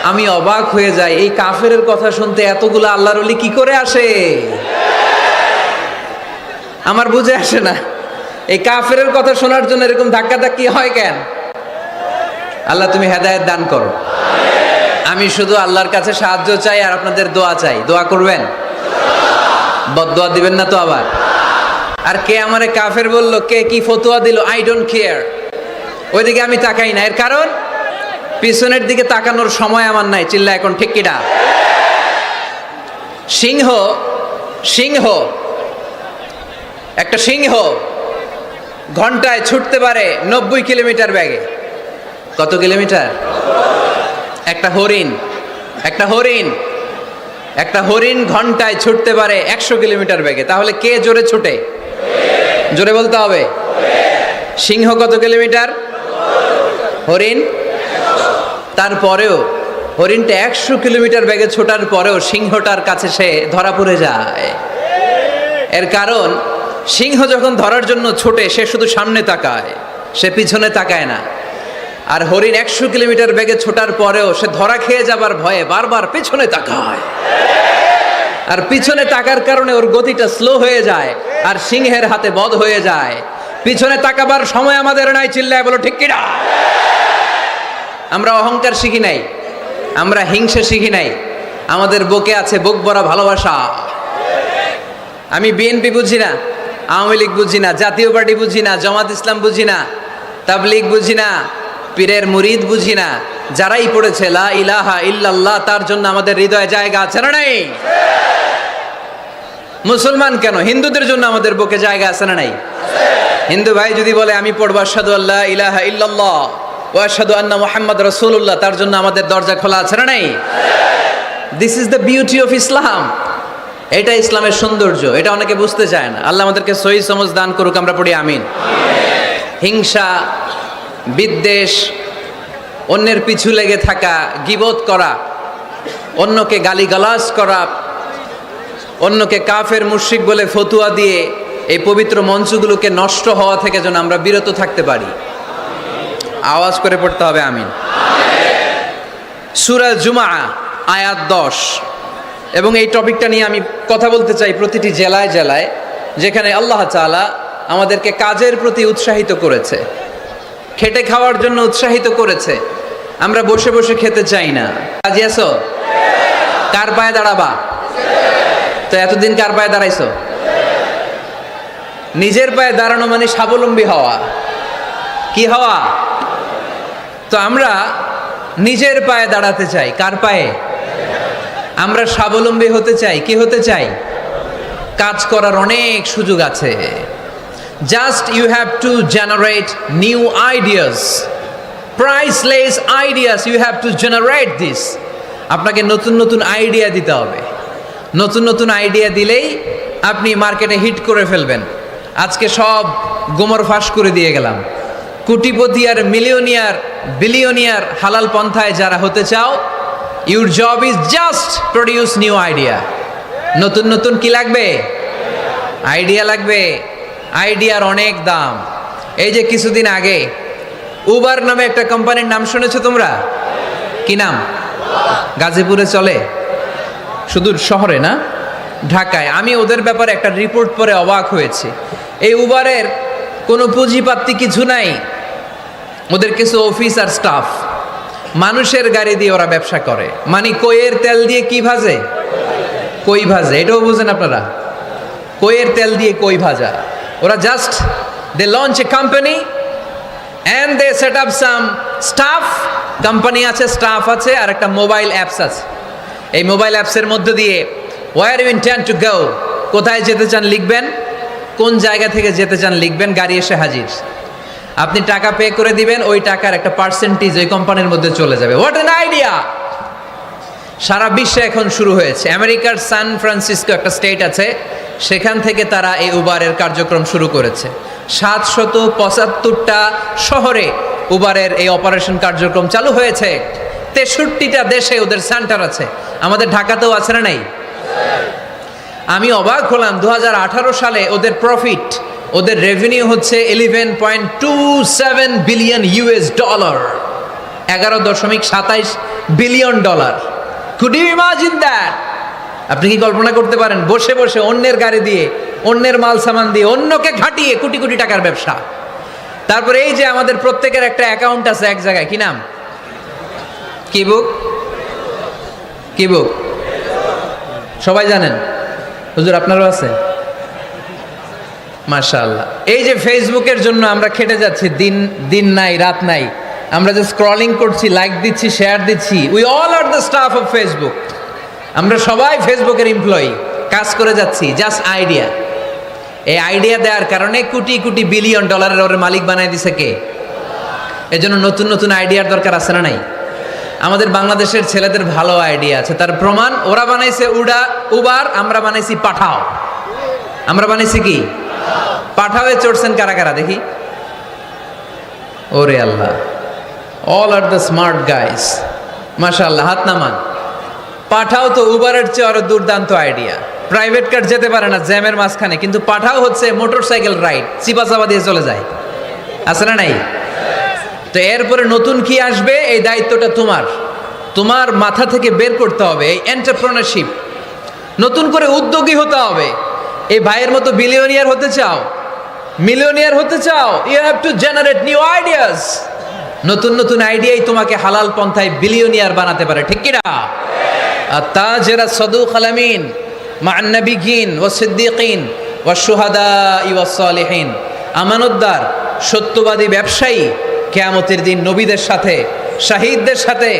আমি অবাক হয়ে যাই, এই কাফেরের কথা শুনতে এতগুলো আল্লাহর ওলি কি করে আসে? আমার বুঝে আসে না, এই কাফেরের কথা শোনার জন্য এরকম ধাক্কাধাক্কি হয় কেন? আল্লাহ তুমি হেদায়েত দান করো। আমি শুধু আল্লাহর কাছে সাহায্য চাই আর আপনাদের দোয়া চাই। দোয়া করবেন, বদদোয়া দিবেন না তো আবার। আর কে আমারে কাফের বললো, কে কি ফতোয়া দিল, আই ডোন্ট কেয়ার, ওইদিকে আমি তাকাই না। এর কারণ পিছনের দিকে তাকানোর সময় আমার নাই। চিল্লা এখন ঠিক কিনা? সিংহ সিংহ একটা সিংহ ঘন্টায় ছুটতে পারে 90 কিলোমিটার বেগে। কত কিলোমিটার? একটা হরিণ ঘন্টায় ছুটতে পারে 100 কিলোমিটার বেগে। তাহলে কে জোরে ছুটে? জোরে বলতে হবে। সিংহ কত কিলোমিটার? হরিণ। তারপরেও হরিণটা 100 কিলোমিটার বেগে ছোটার পরেও সিংহটার কাছে সে ধরা পড়ে যায়। এর কারণ সিংহ যখন ধরার জন্য ছোটে সে শুধু সামনে তাকায়, সে পিছনে তাকায় না। আর হরিণ 100 কিলোমিটার বেগে ছোটার পরেও সে ধরা খেয়ে যাবার ভয়ে বারবার পিছনে তাকায়। আর পিছনে তাকার কারণে ওর গতিটা স্লো হয়ে যায় আর সিংহের হাতে বধ হয়ে যায়। পিছনে তাকাবার সময় আমাদের নাই। চিল্লায় বলো ঠিক কিনা? আমরা অহংকার শিখি নাই, আমরা হিংসা শিখি নাই। আমাদের বুকে আছে বুক ভরা ভালোবাসা। আমি বিএনপি বুঝি না, আওয়ামী লীগ বুঝি না, জাতীয় পার্টি বুঝি না, জামাত ইসলাম বুঝি না, তাবলীগ বুঝি না, পীরের মুরিদ বুঝি না। যারাই পড়েছে লা ইলাহা ইল্লাল্লাহ, তার জন্য আমাদের হৃদয়ে জায়গা আছে না নাই? মুসলমান কেন, হিন্দুদের জন্য আমাদের বুকে জায়গা আছে না নাই? হিন্দু ভাই যদি বলে আমি পড়বো আশহাদু আল্লা ইলাহা ইল্লাল্লাহ ওয়া আশহাদু আন্না মুহাম্মাদ রাসূলুল্লাহ, তার জন্য আমাদের দরজা খোলা আছে না নাই? This is the beauty of Islam. এটা ইসলামের সৌন্দর্য, এটা অনেকে বুঝতে চায় না। আল্লাহ আমাদেরকে সহি সমঝ দান করুক, আমরা পড়ি আমিন। হিংসা, বিদ্বেষ, অন্যের পিছু লেগে থাকা, গীবত করা, অন্যকে গালিগালাজ করা, অন্যকে কাফের মুশরিক বলে ফতুয়া দিয়ে এই পবিত্র মঞ্চগুলোকে নষ্ট হওয়া থেকে যেন আমরা বিরত থাকতে পারি। আওয়াজ করে পড়তে হবে আমিন। সূরা জুমআ আয়াত 10। এবং এই টপিকটা নিয়ে আমি কথা বলতে চাই প্রতিটি জেলায় জেলায়, যেখানে আল্লাহ তাআলা আমাদেরকে কাজের প্রতি উৎসাহিত করেছে, খেটে খাওয়ার জন্য উৎসাহিত করেছে। আমরা বসে বসে খেতে চাই না। রাজি আছো? কার পায়ে দাঁড়াবা? তো এতদিন কার পায়ে দাঁড়াইছো? নিজের পায়ে দাঁড়ানো মানে স্বাবলম্বী হওয়া। কি হওয়া? তো আমরা নিজের পায়ে দাঁড়াতে চাই। কার পায়ে? আমরা স্বাবলম্বী হতে চাই। কি হতে চাই? কাজ করার অনেক সুযোগ আছে। Just you have to generate new ideas, priceless ideas. You have to generate this. আপনাকে নতুন নতুন আইডিয়া দিতে হবে। নতুন নতুন আইডিয়া দিলেই আপনি মার্কেটে হিট করে ফেলবেন। আজকে সব গোমর ফাঁস করে দিয়ে গেলাম। কোটিপতি আর মিলিয়নিয়ার, বিলিয়নিয়ার হালাল পন্থায় যারা হতে চাও, your job is just produce new idea. নতুন নতুন কি লাগবে? আইডিয়া লাগবে। আইডিয়ার অনেক দাম। এই যে কিছুদিন আগে উবার নামে একটা কোম্পানির নাম শুনেছো তোমরা? কি নাম? গাজীপুরে চলে, শুধু শহরে না, ঢাকায়। আমি ওদের ব্যাপারে একটা রিপোর্ট পড়ে অবাক হয়েছি। এই উবারের কোনো পুঁজিপাতি কিছু নাই, ওদের কিছু অফিস আর স্টাফ। মানুষের গাড়ি দিয়ে ওরা ব্যবসা করে। মানে কইয়ের তেল দিয়ে কি ভাজে? কই ভাজে। এটাও বুঝেন আপনারা? কইয়ের তেল দিয়ে কই ভাজা। ওরা just they launch a company and they set up some staff. Company আছে, স্টাফ আছে, আর একটা মোবাইল অ্যাপস আছে। এই মোবাইল অ্যাপসের মধ্যে দিয়ে where you intend to go, কোথায় যেতে চান লিখবেন, কোন জায়গা থেকে যেতে চান লিখবেন, গাড়ি এসে হাজির। আপনি টাকা পে করে দিবেন, ওই টাকার একটা পার্সেন্টেজ ওই কোম্পানির মধ্যে চলে যাবে। What an idea! সারা বিশ্বে এখন শুরু হয়েছে। আমেরিকার সান ফ্রান্সিসকো একটা স্টেট আছে, সেখান থেকে তারা এই উবারের কার্যক্রম শুরু করেছে। 775টা শহরে উবারের এই অপারেশন কার্যক্রম চালু হয়েছে। 63টা দেশে ওদের সেন্টার আছে। আমাদের ঢাকাতেও আছে না নাই? আমি অবাক হলাম, 2018 সালে ওদের প্রফিট, ওদের রেভিনিউ হচ্ছে $11.27 billion. 11.27 billion dollar. Could you imagine that? আপনি কি কল্পনা করতে পারেন? বসে বসে অন্যের গাড়ি দিয়ে, অন্যের মাল সামান দিয়ে, অন্যকে ঘাটিয়ে কোটি কোটি টাকার ব্যবসা। তারপরে এই যে আমাদের প্রত্যেকের একটা অ্যাকাউন্ট আছে এক জায়গায়, কি নাম? কি বুক? কি বুক? সবাই জানেন? হুজুর আপনারও আছে? মাশাআল্লাহ। এই যে ফেসবুকের জন্য আমরা খেটে যাচ্ছি, দিন নাই রাত নাই, আমরা যে স্ক্রলিং করছি, লাইক দিচ্ছি, শেয়ার দিচ্ছি, we all are the staff of Facebook. আমরা সবাই ফেসবুকের এমপ্লয়ি, কাজ করে যাচ্ছি। Just idea. এই আইডিয়া দেওয়ার কারণে কোটি কোটি বিলিয়ন ডলারের ওর মালিক বানাই দিছে কে? এজন্য নতুন নতুন আইডিয়ার দরকার আছে না নাই? আমাদের বাংলাদেশের ছেলেদের ভালো আইডিয়া আছে, তার প্রমাণ ওরা বানাইছে উবার, আমরা বানাইছি পাঠাও। আমরা বানাইছি কি? পাঠাওয়ে চড়ছেন কারা কারা দেখি? ওরে আল্লাহ, all are the smart guys, মাশাআল্লাহ, হাত নামান। পাঠাও তো উবারের চেয়ে আরো দুর্দান্ত আইডিয়া। প্রাইভেট কার যেতে পারে না জ্যামের মাঝখানে, কিন্তু পাঠাও হচ্ছে মোটরসাইকেল রাইড, চিপাচাপা দিয়ে চলে যায়। আছে না নাই? তো এরপরে নতুন কি আসবে, এই দায়িত্বটা তোমার মাথা থেকে বের করতে হবে। এই এন্টারপ্রেনারশিপ, নতুন করে উদ্যোগী হতে হবে। এই ভাইয়ের মতো বিলিয়নিয়ার হতে চাও, মিলিয়নিয়ার হতে চাও, you have to generate new ideas. নতুন নতুন আইডিয়াই তোমাকে হালাল পন্থায় বিলিয়নিয়ার বানাতে পারে, ঠিক কি না? আত-তাজির আস-সাদুক আল-আমিন মা'আন নাবিয়্যিন ওয়াস সিদ্দীকিন ওয়াশ শুহাদা ওয়াস সালিহিন। আমানতদার, সত্যবাদী ব্যবসায়ী কিয়ামতের দিন নবীদের সাথে, শাহীদদের সাথে,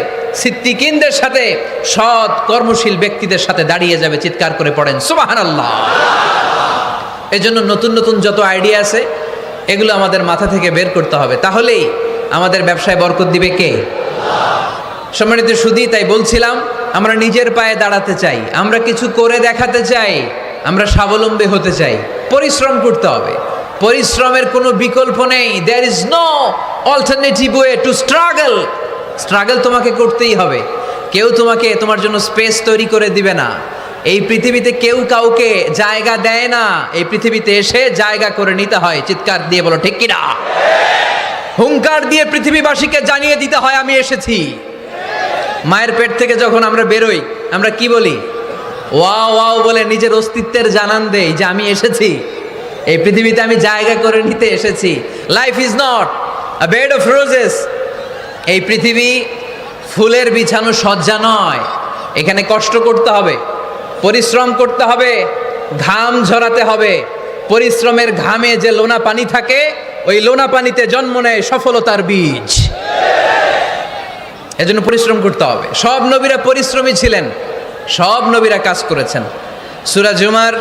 সিদ্দীকিনদের সাথে, সৎ কর্মশীল ব্যক্তিদের সাথে দাঁড়িয়ে যাবে। চিৎকার করে পড়েন সুবহানাল্লাহ। এজন্য নতুন নতুন যত আইডিয়া আছে এগুলো আমাদের মাথা থেকে বের করতে হবে, তাহলেই আমাদের ব্যবসায় বরকত দিবে কে? সম্মানিত সুধী, তাই বলছিলাম আমরা নিজের পায়ে দাঁড়াতে চাই, আমরা কিছু করে দেখাতে চাই, আমরা স্বাবলম্বী হতে চাই। পরিশ্রম করতে হবে, পরিশ্রমের কোনো বিকল্প নেই। There is no alternative way to struggle. Struggle তোমাকে করতেই হবে। কেউ তোমার জন্য স্পেস তৈরি করে দিবে না। এই পৃথিবীতে কেউ কাউকে জায়গা দেয় না, এই পৃথিবীতে এসে জায়গা করে নিতে হয়। চিৎকার দিয়ে বলো ঠিক কিনা? হুঙ্কার দিয়ে পৃথিবীবাসীকে জানিয়ে দিতে হয় আমি এসেছি। মায়ের পেট থেকে যখন আমরা বেরোই, আমরা কি বলি? ওয়াও ওয়াও বলে নিজের অস্তিত্বের জানান দেই যে আমি এসেছি, এই পৃথিবীতে আমি জায়গা করে নিতে এসেছি। Life is not a bed of roses. এই পৃথিবী ফুলের বিছানো সজ্জা নয়। এখানে কষ্ট করতে হবে, পরিশ্রম করতে হবে, ঘাম ঝরাতে হবে। পরিশ্রমের ঘামে যে লোনা পানি থাকে, ওই লোনা পানিতে জন্ম নেয় সফলতার বীজ। এজন্য পরিশ্রম করতে হবে। সব নবীরা পরিশ্রমী ছিলেন, সব নবীরা কাজ করেছেন। সূরা জুমার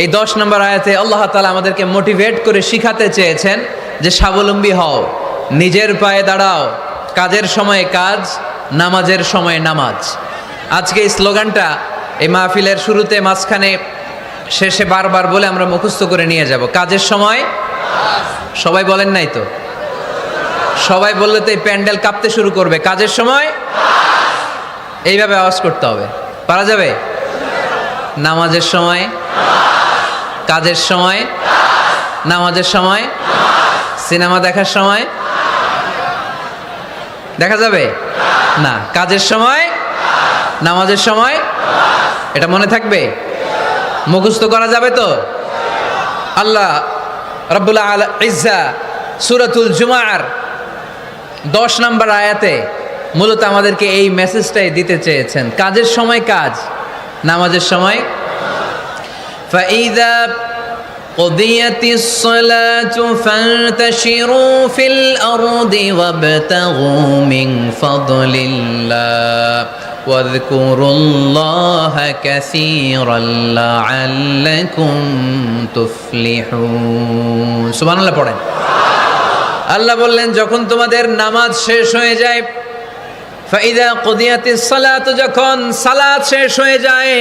এই 10 নম্বর আয়াতে আল্লাহ তাআলা আমাদেরকে মোটিভেট করে শিখাতে চেয়েছেন যে স্বাবলম্বী হও, নিজের পায়ে দাঁড়াও, কাজের সময়ে কাজ, নামাজের সময়ে নামাজ। আজকে এই স্লোগানটা এই মাহফিলের শুরুতে, মাঝখানে, শেষে বারবার বলে আমরা মুখস্থ করে নিয়ে যাব। কাজের সময় সবাই বলেন নাই তো? সবাই বললে তো এই প্যান্ডেল কাঁপতে শুরু করবে। কাজের সময় এইভাবে আওয়াজ করতে হবে, পারা যাবে? নামাজের সময়, কাজের সময়, নামাজের সময়, সিনেমা দেখার সময় দেখা যাবে না? কাজের সময়, নামাজের সময়, এটা মনে থাকবে? মুখস্থ করা যাবে তো? আল্লাহ রাব্বুল ইজ্জা সূরাতুল জুমার 10 নম্বর আয়াতে মূলত আমাদেরকে এই মেসেজটাই দিতে চেয়েছেন। কাজের সময় কাজ, নামাজের সময়। ফাইযা কুদিয়াতিস সালাতু ফান্তাশিরু ফিল আরদি ওয়াবতাগু মিন ফাদলিল্লাহ ওয়াযকুরুল্লাহা কাসীরান লাআল্লাকুম তুফলিহুন। সুবহানাল্লাহ পড়েন। আল্লাহ বললেন যখন তোমাদের নামাজ শেষ হয়ে যায়, ফাইদা কুদিয়াতিস সালাতু, যখন সালাত শেষ হয়ে যায়,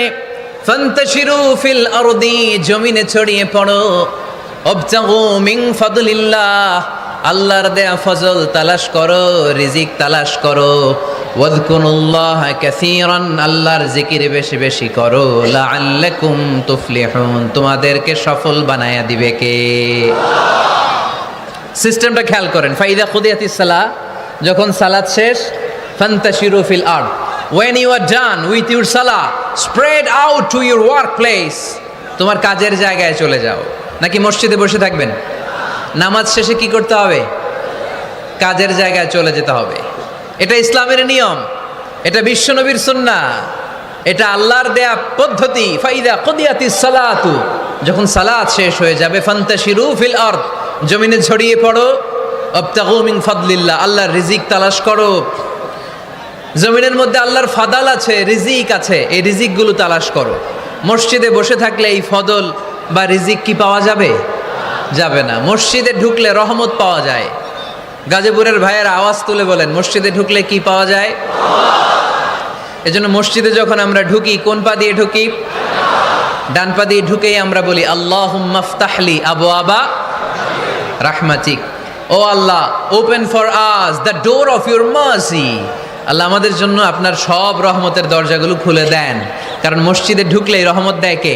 ফান্তাশিরু ফিল আরদি, জমিনে ছড়িয়ে পড়ো, ওয়াবতাগু মিন ফাদলিল্লাহ, আল্লাহর দেয়া ফজল তালাশ করো, রিজিক তালাশ করো, ওয়াযকুরুল্লাহা কাসীরান, আল্লাহর জিকির বেশি বেশি করো, লাআল্লাকুম তুফলিহুন, তোমাদেরকে সফল বানায়া দিবে কে? সিস্টেমটা খেয়াল করেন। ফাইদা কুদিয়াতিস সালাহ, যখন সালাত শেষ, ফান্তাশিরু ফিল আরদ, when you are done with your salah, spread out to your workplace, তোমার কাজের জায়গায় চলে যাও। নাকি মসজিদে বসে থাকবেন? নামাজ শেষে কি করতে হবে? কাজের জায়গায় চলে যেতে হবে। এটা ইসলামের নিয়ম, এটা বিশ্বনবীর সুন্নাহ, এটা আল্লাহর দেয়া পদ্ধতি। ফাইদা কুদিয়াতিস সালাতু, যখন সালাত শেষ হয়ে যাবে, ফান্তাশিরু ফিল আরদ, জমিনে ছড়িয়ে পড়ো, আবতাগু মিন ফাদলিল্লাহ, আল্লাহর রিজিক তালাশ করো। জমিনের মধ্যে আল্লাহর ফাদাল আছে, রিজিক আছে, এই রিজিকগুলো তালাশ করো। মসজিদে বসে থাকলে এই ফদল বা রিজিক কি পাওয়া যাবে? যাবে না। মসজিদে ঢুকলে রহমত পাওয়া যায়। গাজীপুরের ভাইয়ের আওয়াজ তুলে বলেন, মসজিদে ঢুকলে কি পাওয়া যায়? এজন্য মসজিদে যখন আমরা ঢুকি, কোন পা দিয়ে ঢুকি? ডান পা দিয়ে ঢুকেই আমরা বলি আল্লাহুম্মা ফতাহলি আবওয়াবা রাহমাতিক, O Allah open for us the door of your mercy. আল্লাহ আমাদের জন্য আপনার সব রহমতের দরজাগুলো খুলে দেন। কারণ মসজিদে ঢুকলেই রহমত দেয় কে?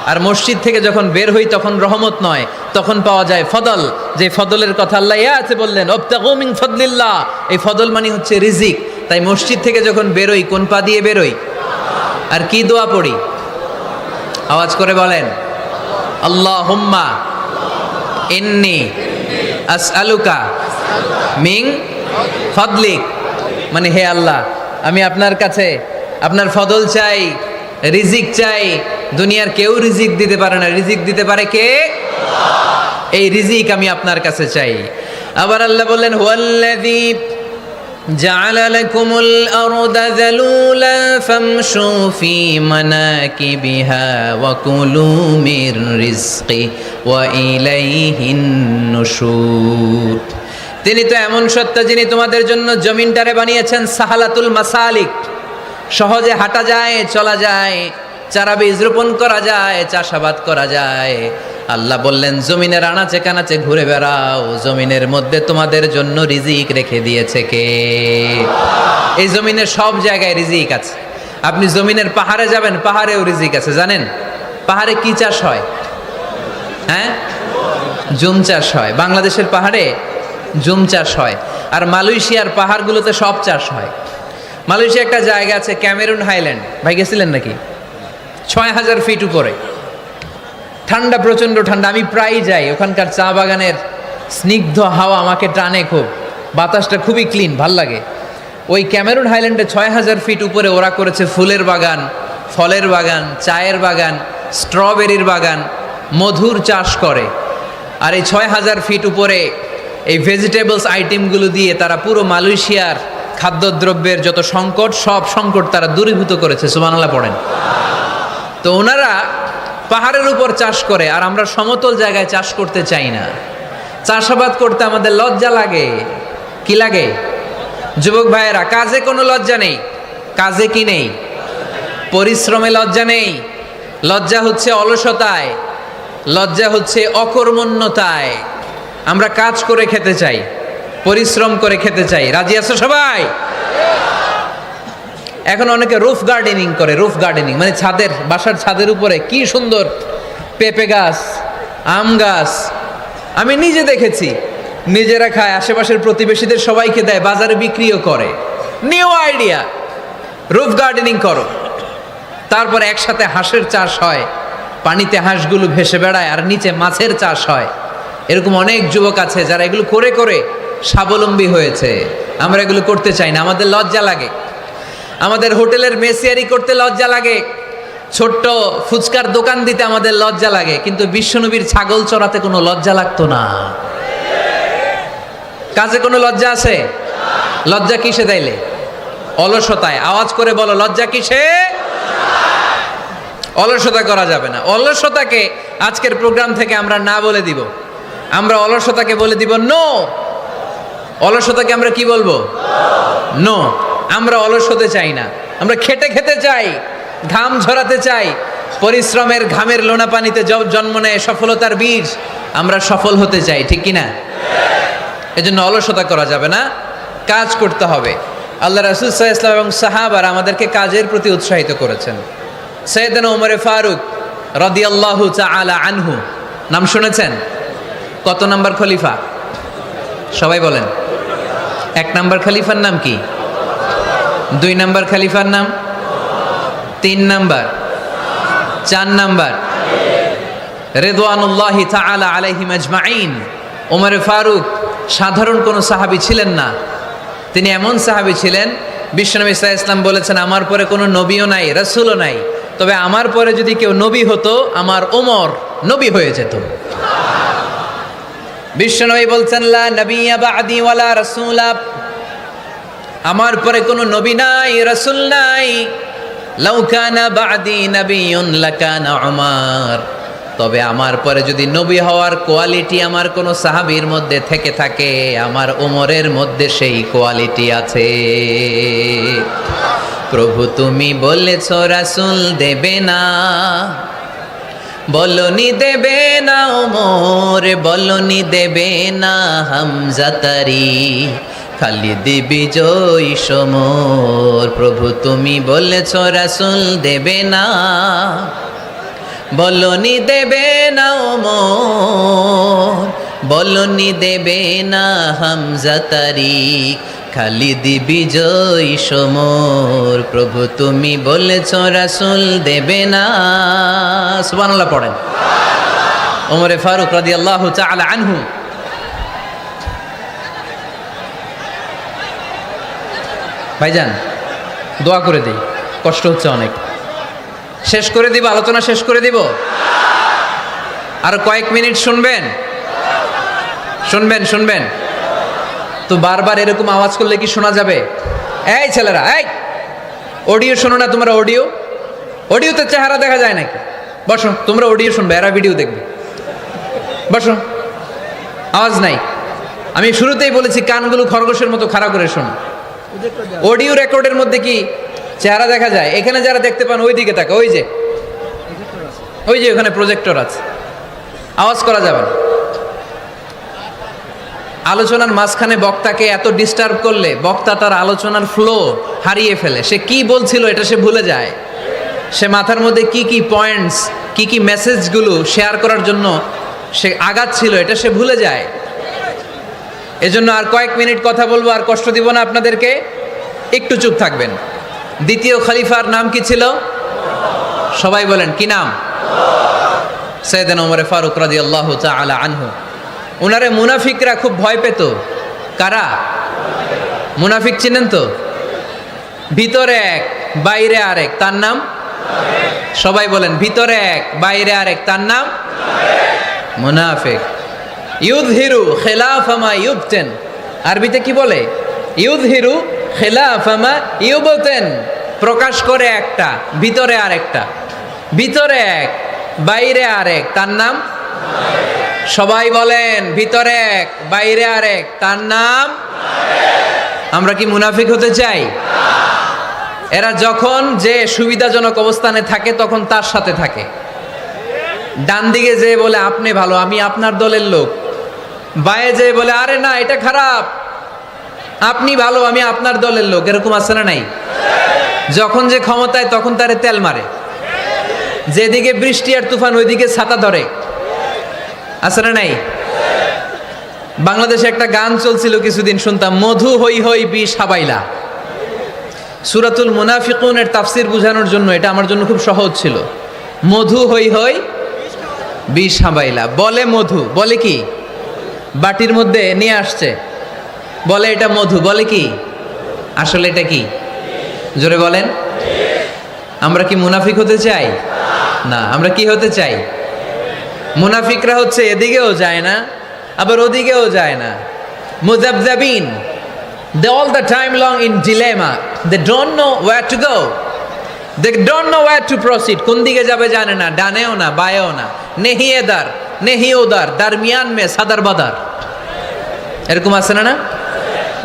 আর মসজিদ থেকে যখন বের হই তখন রহমত নয়, তখন পাওয়া যায় ফদল। যে ফদলের কথা আল্লাহ ইয়াতে বললেন, আবতাগু মিন ফাদলিল্লাহ, এই ফদল মানে হচ্ছে রিজিক। তাই মসজিদ থেকে যখন বেরোই, কোন পা দিয়ে বেরোই? আর কি দোয়া পড়ি? আওয়াজ করে বলেন, আল্লাহুম্মা ইন্নী আসআলুকা মিন ফাদলিক, মানে হে আল্লাহ, আমি আপনার কাছে আপনার ফদল চাই, রিজিক চাই। দুনিয়ার কেউ রিজিক দিতে পারে না, রিজিক দিতে পারে কে? এই রিজিক আমি আপনার কাছে চাই। আবার আল্লাহ বললেন, হুয়াল্লাযী জাআলা লাকুমুল আরদা যালুলা ফামশু ফি মানাকিবিহা ওয়া কুলু মির রিজকি ওয়া ইলাইহিন নুশুর। তিনি তো এমন সত্তা যিনি তোমাদের জন্য জমিনটারে বানিয়েছেন সাহালাতুল মাসালিক, সহজে হাঁটা যায়, চলা যায়, চারা বীজ রোপণ করা যায়, চাষাবাদ করা যায়। আল্লাহ বললেন, জমিনের আনাচে কানাচে ঘুরে বেড়াও, জমিনের মধ্যে তোমাদের জন্য রিজিক রেখে দিয়েছে কে? এই জমিনের সব জায়গায় রিজিক আছে। আপনি জমিনের পাহাড়ে যাবেন, পাহাড়েও রিজিক আছে। জানেন পাহাড়ে কি চাষ হয়? হ্যাঁ, জুম চাষ হয়। বাংলাদেশের পাহাড়ে জুম চাষ হয়, আর মালয়েশিয়ার পাহাড়গুলোতে সব চাষ হয়। মালয়েশিয়া একটা জায়গা আছে ক্যামেরুন হাইল্যান্ড, ভাই গেছিলেন নাকি? ৬,০০০ ফিট উপরে, ঠান্ডা, প্রচণ্ড ঠান্ডা। আমি প্রায়ই যাই, ওখানকার চা বাগানের স্নিগ্ধ হাওয়া আমাকে টানে খুব, বাতাসটা খুবই ক্লিন, ভাল লাগে। ওই ক্যামেরুন হাইল্যান্ডে ৬,০০০ ফিট উপরে ওরা করেছে ফুলের বাগান, ফলের বাগান, চায়ের বাগান, স্ট্রবেরির বাগান, মধুর চাষ করে। আর এই ৬,০০০ ফিট উপরে এই ভেজিটেবলস আইটেমগুলো দিয়ে তারা পুরো মালয়েশিয়ার খাদ্যদ্রব্যের যত সংকট, সব সংকট তারা দূরীভূত করেছে। সুবহানাল্লাহ পড়েন। তো ওনারা পাহাড়ের উপর চাষ করে, আর আমরা সমতল জায়গায় চাষ করতে চাই না। চাষাবাদ করতে আমাদের লজ্জা লাগে। কি লাগে? যুবক ভাইয়েরা, কাজে কোনো লজ্জা নেই। কাজে কি নেই? পরিশ্রমে লজ্জা নেই। লজ্জা হচ্ছে অলসতায়, লজ্জা হচ্ছে অকর্মণ্যতায়। আমরা কাজ করে খেতে চাই, পরিশ্রম করে খেতে চাই। রাজি আছো সবাই? এখন অনেকে রুফ গার্ডেনিং করে। রুফ গার্ডেনিং মানে ছাদের, বাসার ছাদের উপরে কি সুন্দর পেঁপে গাছ, আম গাছ। আমি নিজে দেখেছি, নিজেরা খায়, আশেপাশের প্রতিবেশীদের সবাইকে দেয়, বাজারে বিক্রিও করে। নিউ আইডিয়া, রুফ গার্ডেনিং করো। তারপরে একসাথে হাঁসের চাষ হয়, পানিতে হাঁসগুলো ভেসে বেড়ায়, আর নিচে মাছের চাষ হয়। এরকম অনেক যুবক আছে যারা এগুলো করে করে স্বাবলম্বী হয়েছে। আমরা এগুলো করতে চাই না, আমাদের লজ্জা লাগে। আমাদের হোটেলের মেসিয়ারি করতে লজ্জা লাগে, ছোট্ট ফুচকার দোকান দিতে আমাদের লজ্জা লাগে। কিন্তু বিশ্বনবীর ছাগল চড়াতে কোনো লজ্জা লাগতো না। কাজে কোনো লজ্জা আছে? লজ্জা কিসে তাইলে? অলসতায়। আওয়াজ করে বলো, লজ্জা কিসে? অলসতা করা যাবে না। অলসতাকে আজকের প্রোগ্রাম থেকে আমরা না বলে দিব। আমরা অলসতাকে বলে দিব নো। অলসতাকে আমরা কি বলবো? নো। আমরা অলস হতে চাই না, আমরা খেটে খেতে চাই, ঘাম ঝরাতে চাই। পরিশ্রমের ঘামের লোনা পানিতে জন্ম নেয় সফলতার বীজ। আমরা সফল হতে চাই, ঠিক কিনা? এজন্য অলসতা করা যাবে না, কাজ করতে হবে। আল্লাহ রাসূল সাল্লাল্লাহু আলাইহি ওয়াসাল্লাম এবং সাহাবারা আমাদেরকে কাজের প্রতি উৎসাহিত করেছেন। সাইয়েদনা ওমর ফারুক রাদিয়াল্লাহু তাআলা আনহু, নাম শুনেছেন? কত নাম্বার খলিফা? সবাই বলেন। এক নাম্বার খলিফার নাম কি? 2 নাম্বার খলিফার নাম? 3 নাম্বার? 4 নাম্বার? রিদওয়ানুল্লাহি তাআলা আলাইহিম আজমাইন। ওমর ফারুক সাধারণ কোনো সাহাবী ছিলেন না, তিনি এমন সাহাবী ছিলেন, বিশ্বনবী সাল্লাল্লাহু আলাইহি ওয়াসাল্লাম বলেছেন আমার পরে কোনো নবীও নাই, রাসূলও নাই, তবে আমার পরে যদি কেউ নবী হতো আমার ওমর নবী হয়ে যেত। বিশ্বনবী বলছেন লা নবিয়্যা বা'দি ওয়ালা রাসূলা, আমার পরে কোনো নবী নাই, রাসূল নাই। লাউ কানা বা'দি নাবিয়্যুন লাকানা উমর, তবে আমার পরে যদি নবী হওয়ার কোয়ালিটি আমার কোনো সাহাবীর মধ্যে থেকে থাকে, আমার ওমরের মধ্যে সেই কোয়ালিটি আছে। প্রভু তুমি বলেছ রাসূল দেবে না, বলনি দেবে না ওমর, বলনি দেবে না হামজা তারি, খালিদ বিজয়ী সমর। প্রভু তুমি বলেছ রাসূল দেবে না, বলনি দেবে না ওমর, বলনি দেবে না হামজা তারিক, খালিদ বিজয়ী সমর। প্রভু তুমি বলেছ রাসূল দেবে না। সুবহানাল্লাহ পড়েন। ওমর ফারুক রাদিয়াল্লাহু তাআলা আনহু ভাইজান দোয়া করে দেই, কষ্ট হচ্ছে অনেক। শেষ করে দিব, আলোচনা শেষ করে দিব। আর কয়েক মিনিট শুনবেন, শুনবেন শুনবেন তো বারবার এরকম আওয়াজ করলে কি শোনা যাবে? এই ছেলেরা, এই অডিও শোনো না তোমরা? অডিও, অডিওতে চেহারা দেখা যায় নাকি? বসো, তোমরা অডিও শুনবে, এরা ভিডিও দেখবে। বসো, আওয়াজ নাই। আমি শুরুতেই বলেছি কানগুলো খরগোশের মতো খাড়া করে শোনো। অডিও রেকর্ডের মধ্যে কি চেহারা দেখা যায়? এখানে যারা দেখতে পান ওই দিকে তাকা, ওই যে ওই যে ওখানে প্রজেক্টর আছে, আওয়াজ করা যাবে না। আলোচনার মাঝখানে বক্তাকে এত ডিস্টার্ব করলে বক্তা তার আলোচনার ফ্লো হারিয়ে ফেলে। সে কি বলছিল এটা সে ভুলে যায়। সে মাথার মধ্যে কি কি পয়েন্টস, কি কি মেসেজগুলো শেয়ার করার জন্য সে আগাচ্ছিল এটা সে ভুলে যায়। এজন্য আর কয়েক মিনিট কথা বলবো, আর কষ্ট দিব না আপনাদেরকে, একটু চুপ থাকবেন। দ্বিতীয় খলিফার নাম কি ছিল? সবাই বলেন কি নাম? সাইয়েদনা ওমর ফারুক রাদিয়াল্লাহু তাআলা আনহু। ওনারে মুনাফিকরা খুব ভয় পেত। কারা? মুনাফিক চিনেন তো? ভিতরে এক বাইরে আরেক, তার নাম? সবাই বলেন ভিতরে এক বাইরে আরেক, তার নাম মুনাফিক। ইউযহিরু খিলাফা মা ইউবতিন, আরবিতে কি বলে? ইউযহিরু খিলাফা মা ইউবতিন, প্রকাশ করে একটা, ভিতরে আরেকটা। ভিতরে এক বাইরে আরেক, তার নাম? সবাই বলেন ভিতরে এক বাইরে আরেক, তার নাম? আমরা কি মুনাফিক হতে চাই? এরা যখন যে সুবিধাজনক অবস্থানে থাকে তখন তার সাথে থাকে। ডান দিকে যে বলে আপনি ভালো, আমি আপনার দলের লোক। বায়ে যে বলে আরে না এটা খারাপ, আপনি ভালো, আমি আপনার দলের লোক। এরকম আছে না নাই? যখন যে ক্ষমতায় তখন তারে তেল মারে। যেদিকে বৃষ্টি আর তুফান ওইদিকে ছাতা ধরে। আছে না নাই? বাংলাদেশে একটা গান চলছিল কিছুদিন, শুনতাম, মধু হই হই বিষ হাবাইলা। সূরাতুল মুনাফিকুনের তাফসীর বোঝানোর জন্য এটা আমার জন্য খুব সহজ ছিল। মধু হই হই বিষ হাবাইলা। বলে মধু, বলে কি? বাটির মধ্যে নিয়ে আসছে, বলে এটা মধু, বলে কি? আসলে এটা কি? জোরে বলেন। আমরা কি মুনাফিক হতে চাই? না। আমরা কি হতে চাই? মুনাফিকরা হচ্ছে এদিকেও যায় না আবার ওদিকেও যায় না, মুযাবযাবিন। They all the time long in dilemma. They don't know where to go. They don't know where to proceed. কোন দিকে যাবে জানে না, ডানেও না বায়েও না। নেহি এদার নেহি ওদার, দারমিয়ান মে সাদার বাদার। এরকম আছে না? না,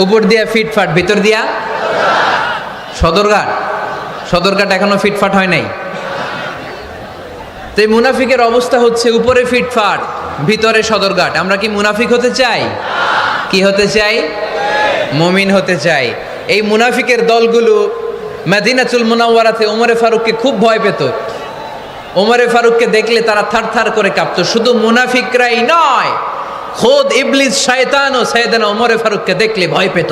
উপর দিয়া ফিটফাট, ভিতর দিয়া সদরঘাট। সদরঘাট এখনো ফিটফাট হয় নাই। তো এই মুনাফিকের অবস্থা হচ্ছে উপরে ফিটফাট, ভিতরে সদরঘাট। আমরা কি মুনাফিক হতে চাই? কি হতে চাই? মুমিন হতে চাই। এই মুনাফিকের দলগুলো মদিনাতুল মুনাওয়ারাতে ওমরে ফারুককে খুব ভয় পেত। ওমরে ফারুককে দেখলে তারা থারথার করে কাঁপত। শুধু মুনাফিকরাই নয়, খোদ ইবলিস শয়তানও সাইয়েদনা ওমরে ফারুককে দেখলে ভয় পেত।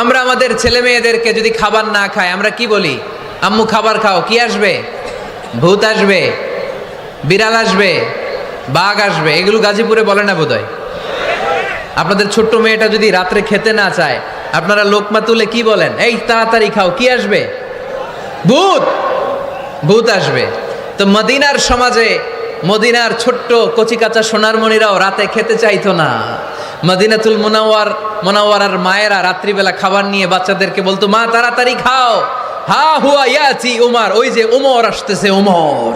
আমরা আমাদের ছেলে মেয়েদেরকে যদি খাবার না খায় আমরা কি বলি? আম্মু খাবার খাও। কি আসবে? ভূত আসবে, বিড়াল আসবে, বাঘ আসবে। এগুলো গাজীপুরে বলে না বোধহয়। আপনাদের ছোট্ট মেয়েটা যদি রাত্রে খেতে না চায়, আপনারা লোকমা তুলে কি বলেন? এই তাড়াতাড়ি খাও, কি আসবে? ভূত, ভূত আসবে। তো মদিনার সমাজে মদিনার ছোট্ট কচিকাচা সোনারমণিরাও রাতে খেতে চাইতো না। মদিনাতুল মুনাওয়ারার মায়েরা রাত্রিবেলা খাবার নিয়ে বাচ্চাদেরকে বলতো, মা তাড়াতাড়ি খাও, হা হুয়া ইয়াতি উমর, ওই যে উমর আসতেছে, উমর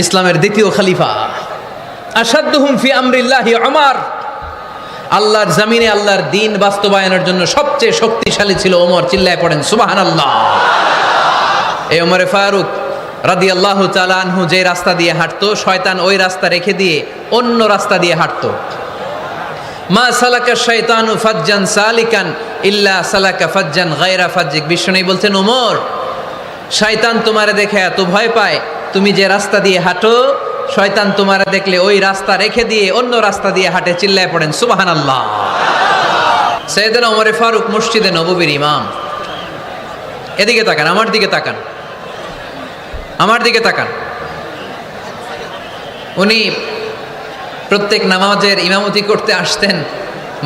ইসলামের দ্বিতীয় খলিফা। আসাদুহুম ফি আমরিল্লাহি উমর, আল্লাহর জমিনে আল্লাহর দ্বীন বাস্তবায়নের জন্য সবচেয়ে শক্তিশালী ছিল ওমর। চিল্লায় পড়েন সুবহানাল্লাহ। এই ওমরে ফারুক রাদিয়াল্লাহু তাআলা আনহু যে রাস্তা দিয়ে হাঁটতো, শয়তান ওই রাস্তা রেখে দিয়ে অন্য রাস্তা দিয়ে হাঁটতো। মা সালাকা শাইতানু ফাজ্জান সালিকান ইল্লা সালাকা ফাজ্জান গায়রা ফাজ্জিক। বিষ্ণু বলছেন, ওমর, শয়তান তোমারে দেখে এত ভয় পায়, তুমি যে রাস্তা দিয়ে হাঁটো শয়তান তোমারে দেখলে ওই রাস্তা রেখে দিয়ে অন্য রাস্তা দিয়ে হাঁটে। চিল্লায় পড়েন সুবহানাল্লাহ। সাইয়েদনা ওমরে ফারুক মসজিদে নববীর ইমাম। এদিকে তাকান, আমার দিকে তাকান, আমার দিকে তাকান। উনি প্রত্যেক নামাজের ইমামতি করতে আসতেন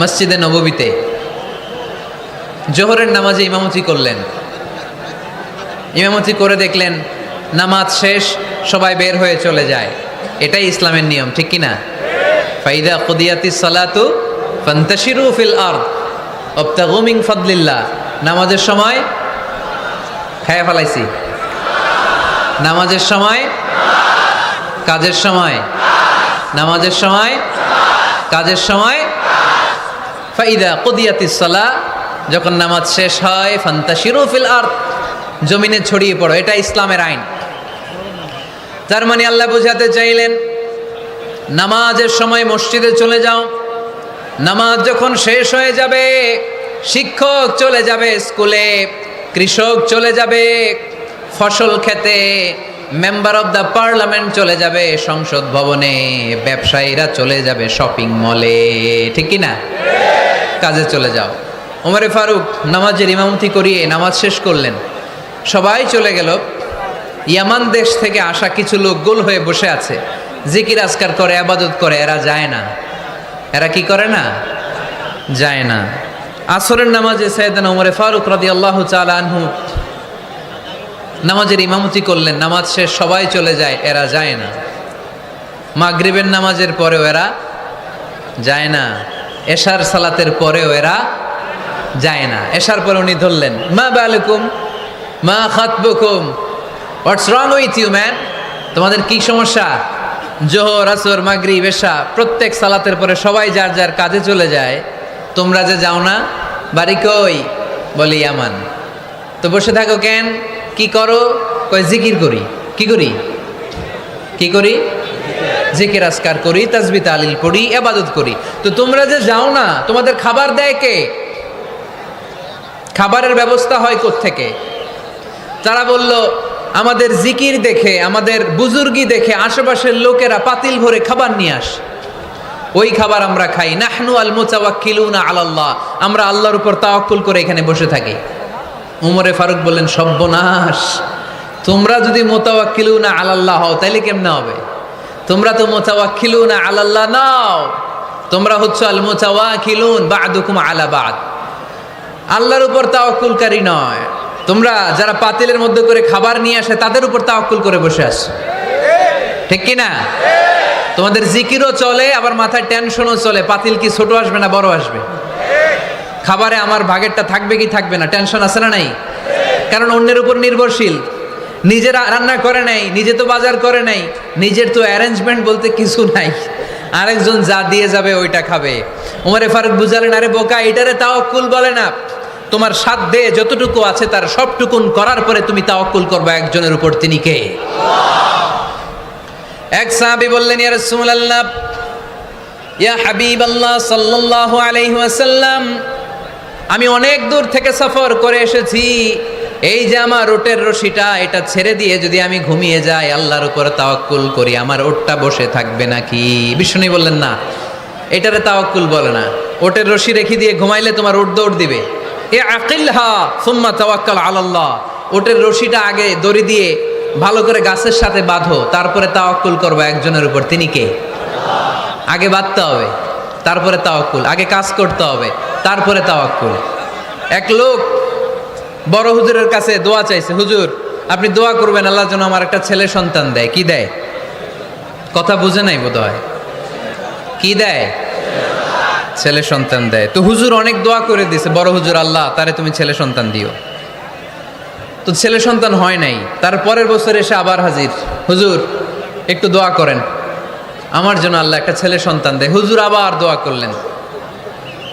মসজিদে নববীতে। জোহরের নামাজে ইমামতি করলেন। ইমামতি করে দেখলেন নামাজ শেষ, সবাই বের হয়ে চলে যায়। এটাই ইসলামের নিয়ম, ঠিক কিনা? ফাইদা কুদিয়াতিস সালাতু ফান্তাশিরু ফিল আরদ ওয়াবতাগু মিন ফাদলিল্লাহ। নামাজের সময় খায়া ফেলাইছি, নামাজের সময়, কাজের সময়, নামাজের সময়, কাজের সময়। ফাইদা কুদিয়াতিস সালাহ, যখন নামাজ শেষ হয়, ফান্তাশিরু ফিল আরদ, জমিনে ছড়িয়ে পড়ো। এটা ইসলামের আইন। তার মানে আল্লাহ বোঝাতে চাইলেন নামাজের সময় মসজিদে চলে যাও। নামাজ যখন শেষ হয়ে যাবে, শিক্ষক চলে যাবে স্কুলে, কৃষক চলে যাবে ফসল খেতে, মেম্বার অব দ্য পার্লামেন্ট চলে যাবে সংসদ ভবনে, ব্যবসায়ীরা চলে যাবে শপিং মলে, ঠিক কিনা? কাজে চলে যাও। ওমরে ফারুক নামাজের ইমামতি করিয়ে নামাজ শেষ করলেন, সবাই চলে গেল। ইয়ামান দেশ থেকে আসা কিছু লোক গোল হয়ে বসে আছে, জিকির আজকার করে, আবাদত করে। এরা যায় না। এরা কি করে না? যায় না। আসরের নামাজে সাইয়েদনা ওমরে ফারুক রাদিয়াল্লাহু তাআলা আনহু নামাজের ইমামতি করলেন। নামাজ শেষ, সবাই চলে যায়, এরা যায় না। মাগরিবের নামাজের পরেও এরা যায় না। এশার সালাতের পরেও এরা যায় না। এশার পরে উনি ধরলেন, মা বালুকুম মা খাতবুকুম, হোয়াটস রং উইথ ইউ ম্যান? তোমাদের কি সমস্যা? জোহর, আসর, মাগরিব, এশা প্রত্যেক সালাতের পরে সবাই যার যার কাজে চলে যায়, তোমরা যে যাও না? বাড়ি কই? বলি ইয়ামান। তো বসে থাকো কেন? কি করো? কই জিকির করি। কি করি? কি করি? জিকির আজকার করি, তাসবিহ তাহলিল পড়ি, ইবাদত করি। তো তোমরা যে যাও না, তোমাদের খাবার দেয় কে? খাবারের ব্যবস্থা হয় কোত্থেকে? তারা বলল, আমাদের জিকির দেখে, আমাদের বুজুর্গি দেখে আশেপাশের লোকেরা পাতিল ভরে খাবার নিয়ে আসে, ওই খাবার আমরা খাই। নাহনু আল মুতাওয়াক্কিলুনা আলাল্লাহ, আমরা আল্লাহর উপর তাওয়াক্কুল করে এখানে বসে থাকি। উমরে ফারুক বললেন, সর্বনাশ, তোমরা যদি মুতাওয়াক্কিলুনা আলাল্লাহ হও তাহলে কেমনে হবে? তোমরা তো মুতাওয়াক্কিলুনা আলাল্লাহ নাও, তোমরা হচ্ছে আল মুতাওয়াক্কিলুন বা'দুকুম আলা বা'দ, আল্লাহর উপর তাওয়াক্কুলকারী নয়। তোমরা যারা পাতিলের মধ্যে করে খাবার নিয়ে আসে তাদের উপর তাওয়াক্কুল করে বসে আছো, ঠিক কি না? তোমাদের জিকিরও চলে, আবার মাথায় টেনশনও চলে, পাতিল কি ছোট আসবে না বড় আসবে, খাবারে আমার ভাগেরটা থাকবে কি থাকবে না, টেনশন আছে না নাই? কারণ অন্যের উপর নির্ভরশীল, নিজেরা রান্না করে নাই, নিজে তো বাজার করে নাই, নিজের তো অ্যারেঞ্জমেন্ট বলতে কিছু নাই, আরেকজন যা দিয়ে যাবে ওইটা খাবে। ওমরে ফারুক বুঝালেন, আরে বোকা, এটারে তাওয়াক্কুল বলে না। তোমার সাধ্যে যতটুকু আছে তার সবটুকুন করার পরে তুমি তাওয়াক্কুল করবে একজনের উপর, তিনি কে? এক সাহাবী বললেন, ইয়া রাসূলুল্লাহ, ইয়া হাবিবাল্লাহ সাল্লাল্লাহু আলাইহি ওয়াসাল্লাম, আমি অনেক দূর থেকে সফর করে এসেছি, এই যে আমার ওটের রশিটা, এটা ছেড়ে দিয়ে যদি আমি ঘুমিয়ে যাই, আল্লাহর উপর তাওয়াক্কুল করি, আমার ওটটা বসে থাকবে নাকি? বিষ্ণু বললেন না, এটারে তাওয়াক্কুল বলে না। ওটের রশি রেখে দিয়ে ঘুমাইলে তোমার ওট দৌড় দিবে। এ আকিলহা সুম্মা তাওয়াক্কাল আলাল্লাহ, ওটের রশিটা আগে দড়ি দিয়ে ভালো করে গাছের সাথে বাঁধো, তারপরে তাওয়াক্কুল করবো একজনের উপর। তিনি কে? আগে বাঁধতে হবে, তারপরে তাওয়াক্কুল। আগে কাজ করতে হবে, তারপরে তাওয়াক্কুল। এক লোক বড় হুজুরের কাছে দোয়া চাইছে, হুজুর আপনি দোয়া করবেন আল্লাহ যেন আমার একটা ছেলে সন্তান দেয়। কি দেয়? কথা বুঝে নাই বোধ হয়। কি দেয়? ছেলে সন্তান দেয়। তো হুজুর অনেক দোয়া করে দিছে, বড় হুজুর, আল্লাহ তারে তুমি ছেলে সন্তান দিও। তো ছেলে সন্তান হয় নাই। তার পরের বছর এসে আবার হাজির, হুজুর একটু দোয়া করেন আমার জন্য আল্লাহ একটা ছেলে সন্তান দেয়। হুজুর আবার দোয়া করলেন,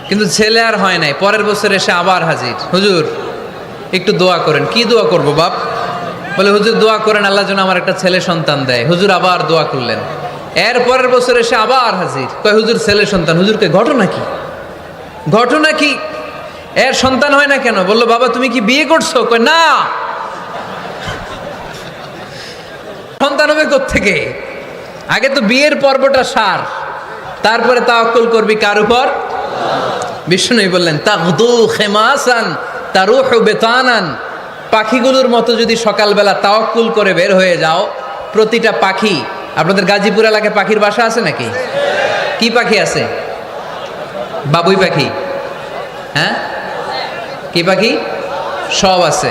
কিন্তু ছেলে আর হয় নাই। পরের বছর এসে আবার হাজির, হুজুর একটু দোয়া করেন। কি দোয়া করব বাপ? বলে হুজুর দোয়া করেন আল্লাহ যেন আমার একটা ছেলে সন্তান দেয়। হুজুর আবার দোয়া করলেন। এর পরের বছর এসে আবার হাজির, কয় হুজুর ছেলে সন্তান। হুজুরকে ঘটনা কি? ঘটনা কি? এর সন্তান হয় না কেন? বললো বাবা তুমি কি বিয়ে করছো? কয় না। সন্তান হবে কোত্থেকে? আগে তো বিয়ের পর্বটা সার, তারপরে তাওয়াক্কুল করবি কার উপর? বিষ্ণু বললেন তাগদু খেমাসান তারুহু বেতানান, পাখিগুলোর মতো যদি সকালবেলা তাওয়াক্কুল করে বের হয়ে যাও, প্রতিটা পাখি, আপনাদের গাজীপুর এলাকায় পাখির বাসা আছে নাকি? কি পাখি আছে? বাবুই পাখি? হ্যাঁ, কি পাখি? সব আছে।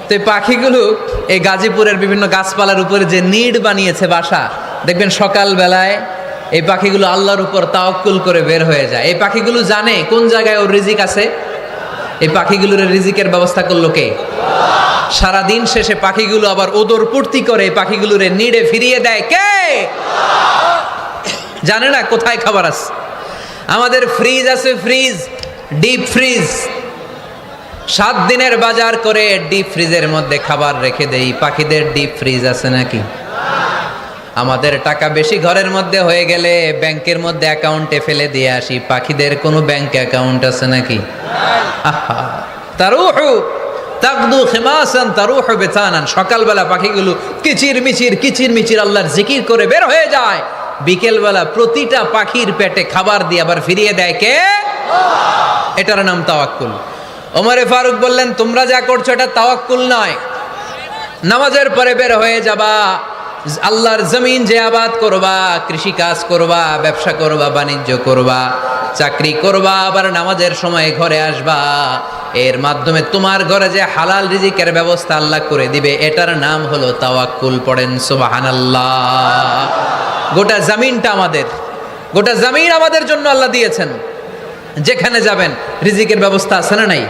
তো এই পাখিগুলো এই গাজীপুরের বিভিন্ন গাছপালার উপরে যে নিড় বানিয়েছে বাসা, দেখবেন সকালবেলায় এই পাখিগুলো আল্লাহর উপর তাওয়াক্কুল করে বের হয়ে যায়। এই পাখিগুলো জানে কোন জায়গায় ওর রিজিক আছে। এই পাখিগুলোর রিজিকের ব্যবস্থা করলো কে? সারাদিন শেষে পাখিগুলো আবার ওদর পূর্তি করে এই পাখিগুলোরে নিড়ে ফিরিয়ে দেয় কে? জানে না কোথায় খাবার আছে। আমাদের ফ্রিজ আছে, ফ্রিজ, ডিপ ফ্রিজ, 7 দিনের বাজার করে ডিপ ফ্রিজের মধ্যে খাবার রেখে দেই। পাখিদের ডিপ ফ্রিজ আছে নাকি? আমাদের টাকা বেশি ঘরের মধ্যে হয়ে গেলে ব্যাংকের মধ্যে অ্যাকাউন্টে ফেলে দিয়ে আসি। পাখিদের কোনো ব্যাংক অ্যাকাউন্ট আছে নাকি? আহা, তারুহু তাকদু খিমাসান তারুহু বেতানান, সকালবেলা পাখিগুলো কিচির মিচির আল্লাহর জিকির করে বের হয়ে যায়। বিকেলবেলা প্রতিটা পাখির পেটে খাবার দিয়ে আবার ফিরিয়ে দেয় কে? এটার নাম তাওয়াক্কুল। ওমরে ফারুক বললেন তোমরা যা করছো এটা তাওয়াক্কুল নয়। নামাজের পরে বের হয়ে যাবা, আল্লাহর জমিন যে আবাদ করবা, কৃষি কাজ করবা, ব্যবসা করবা, বাণিজ্য করবা, চাকরি করবা, আবার নামাজের সময় ঘরে আসবা। এর মাধ্যমে তোমার ঘরে যে হালাল রিজিকের ব্যবস্থা আল্লাহ করে দিবে, এটার নাম হলো তাওয়াক্কুল। পড়েন সুবহানাল্লাহ। গোটা জমিনটা আমাদের, গোটা জমিন আমাদের জন্য আল্লাহ দিয়েছেন। যেখানে যাবেন রিজিকের ব্যবস্থা আছে না নাই?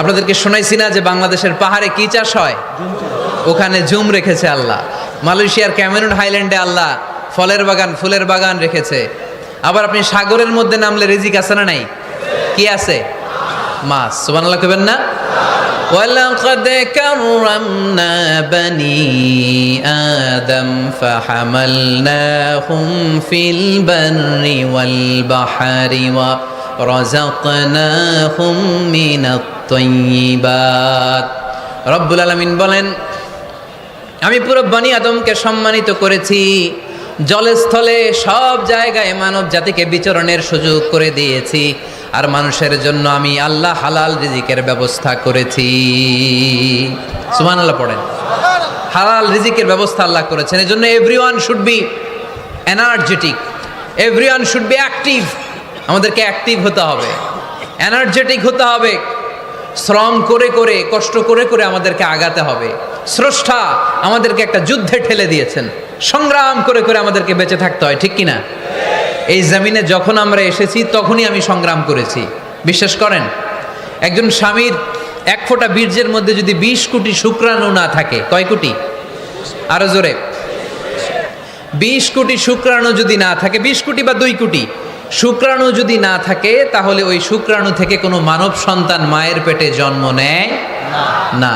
আপনাদেরকে শোনাইছি না যে বাংলাদেশের পাহাড়ে কি চাষ হয়? ওখানে জুম রেখেছে আল্লাহ। মালয়েশিয়ার ক্যামেরুন হাইল্যান্ডে আল্লাহ ফলের বাগান, ফুলের বাগান রেখেছে। আবার আপনি সাগরের মধ্যে নামলে রিজিক আছে না নাই? কি আছে? মাছ। সুবহানাল্লাহ কইবেন না? ওয়ালাকাদ কাররামনা বানি আদম ফাহামালনাহুম ফিল বাররি ওয়াল বাহরি ওয়া রাযাকনাহুম মিনাত তাইয়্যিবাত। রব্বুল আলামিন বলেন আমি পুরো বনি আদমকে সম্মানিত করেছি, জলে স্থলে সব জায়গায় মানব জাতিকে বিচরণের সুযোগ করে দিয়েছি। আর মানুষের জন্য আমি আল্লাহ হালাল রিজিকের ব্যবস্থা করেছি। সুবহানাল্লাহ পড়েন। হালাল রিজিকের ব্যবস্থা আল্লাহ করেছেন। এজন্য everyone should be energetic, everyone should be active. আমাদেরকে অ্যাক্টিভ হতে হবে, এনার্জেটিক হতে হবে। শ্রম করে করে, কষ্ট করে করে আমাদেরকে আগাতে হবে। স্রষ্টা আমাদেরকে একটা যুদ্ধে ঠেলে দিয়েছেন, সংগ্রাম করে করে আমাদেরকে বেঁচে থাকতে হয়, ঠিক কিনা? এই জমিনে যখন আমরা এসেছি তখনই আমি সংগ্রাম করেছি। বিশ্বাস করেন, একজন স্বামীর 1 ফোঁটা বীর্যের মধ্যে যদি 20 কোটি শুক্রাণু না থাকে, কয় কোটি? আরো জোরে। 20 কোটি শুক্রাণু যদি না থাকে, 20 কোটি বা 2 কোটি শুক্রাণু যদি না থাকে, তাহলে ওই শুক্রাণু থেকে কোনো মানব সন্তান মায়ের পেটে জন্ম নেয় না।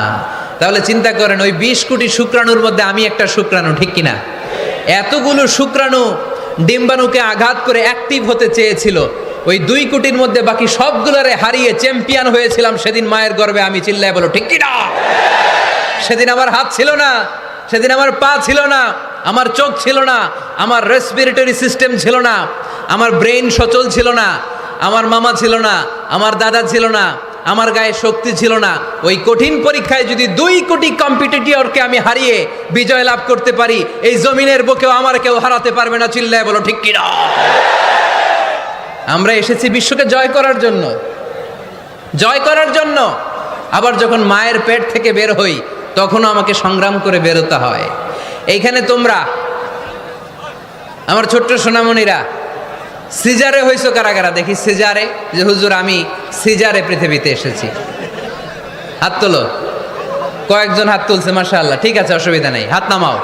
তাহলে চিন্তা করেন, ওই 20 কোটি শুক্রাণুর মধ্যে আমি একটা শুক্রাণু, ঠিক কিনা? এতগুলো শুক্রাণু ডিম্বাণুকে আঘাত করে অ্যাক্টিভ হতে চেয়েছিল, ওই 2 কোটির মধ্যে বাকি সবগুলোরে হারিয়ে চ্যাম্পিয়ন হয়েছিলাম সেদিন মায়ের গর্ভে আমি। চিল্লায় বলো ঠিক কি না? সেদিন আমার হাত ছিল না, সেদিন আমার পা ছিল না, আমার চোখ ছিল না, আমার রেসপিরেটরি সিস্টেম ছিল না, আমার ব্রেইন সচল ছিল না, আমার মামা ছিল না, আমার দাদা ছিল না, আমার গায়ে শক্তি ছিল না। ওই কঠিন পরীক্ষায় যদি 2 কোটি কম্পিটিটরকে আমি হারিয়ে বিজয় লাভ করতে পারি, এই জমিনের বুকেও আমার কেউ হারাতে পারবে না। চিল্লায় বলো ঠিক কি না? আমরা এসেছি বিশ্বকে জয় করার জন্য, জয় করার জন্য। আবার যখন মায়ের পেট থেকে বের হই তখনও আমাকে সংগ্রাম করে বেরোতে হয়। এইখানে তোমরা আমার ছোট্ট সোনামণিরা সিজারে হইছো কারা কারা? দেখি সিজারে, যে হুজুর আমি সিজারে পৃথিবীতে এসেছি। হাত তোলো। কয়েকজন হাত তুলছে, মাশাআল্লাহ। ঠিক আছে, অসুবিধা নেই, হাত নামাও।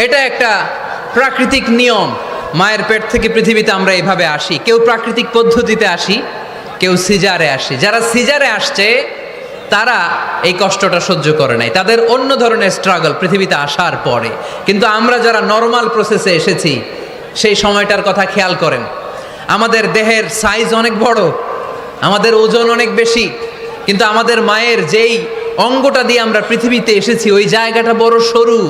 এটা একটা প্রাকৃতিক নিয়ম। মায়ের পেট থেকে পৃথিবীতে আমরা এইভাবে আসি। কেউ প্রাকৃতিক পদ্ধতিতে আসি, কেউ সিজারে আসি। যারা সিজারে আসছে তারা এই কষ্টটা সহ্য করে নাই, তাদের অন্য ধরনের স্ট্রাগল পৃথিবীতে আসার পরে। কিন্তু আমরা যারা নর্মাল প্রসেসে এসেছি সেই সময়টার কথা খেয়াল করেন। আমাদের দেহের সাইজ অনেক বড়, আমাদের ওজন অনেক বেশি, কিন্তু আমাদের মায়ের যেই অঙ্গটা দিয়ে আমরা পৃথিবীতে এসেছি ওই জায়গাটা বড় সরু।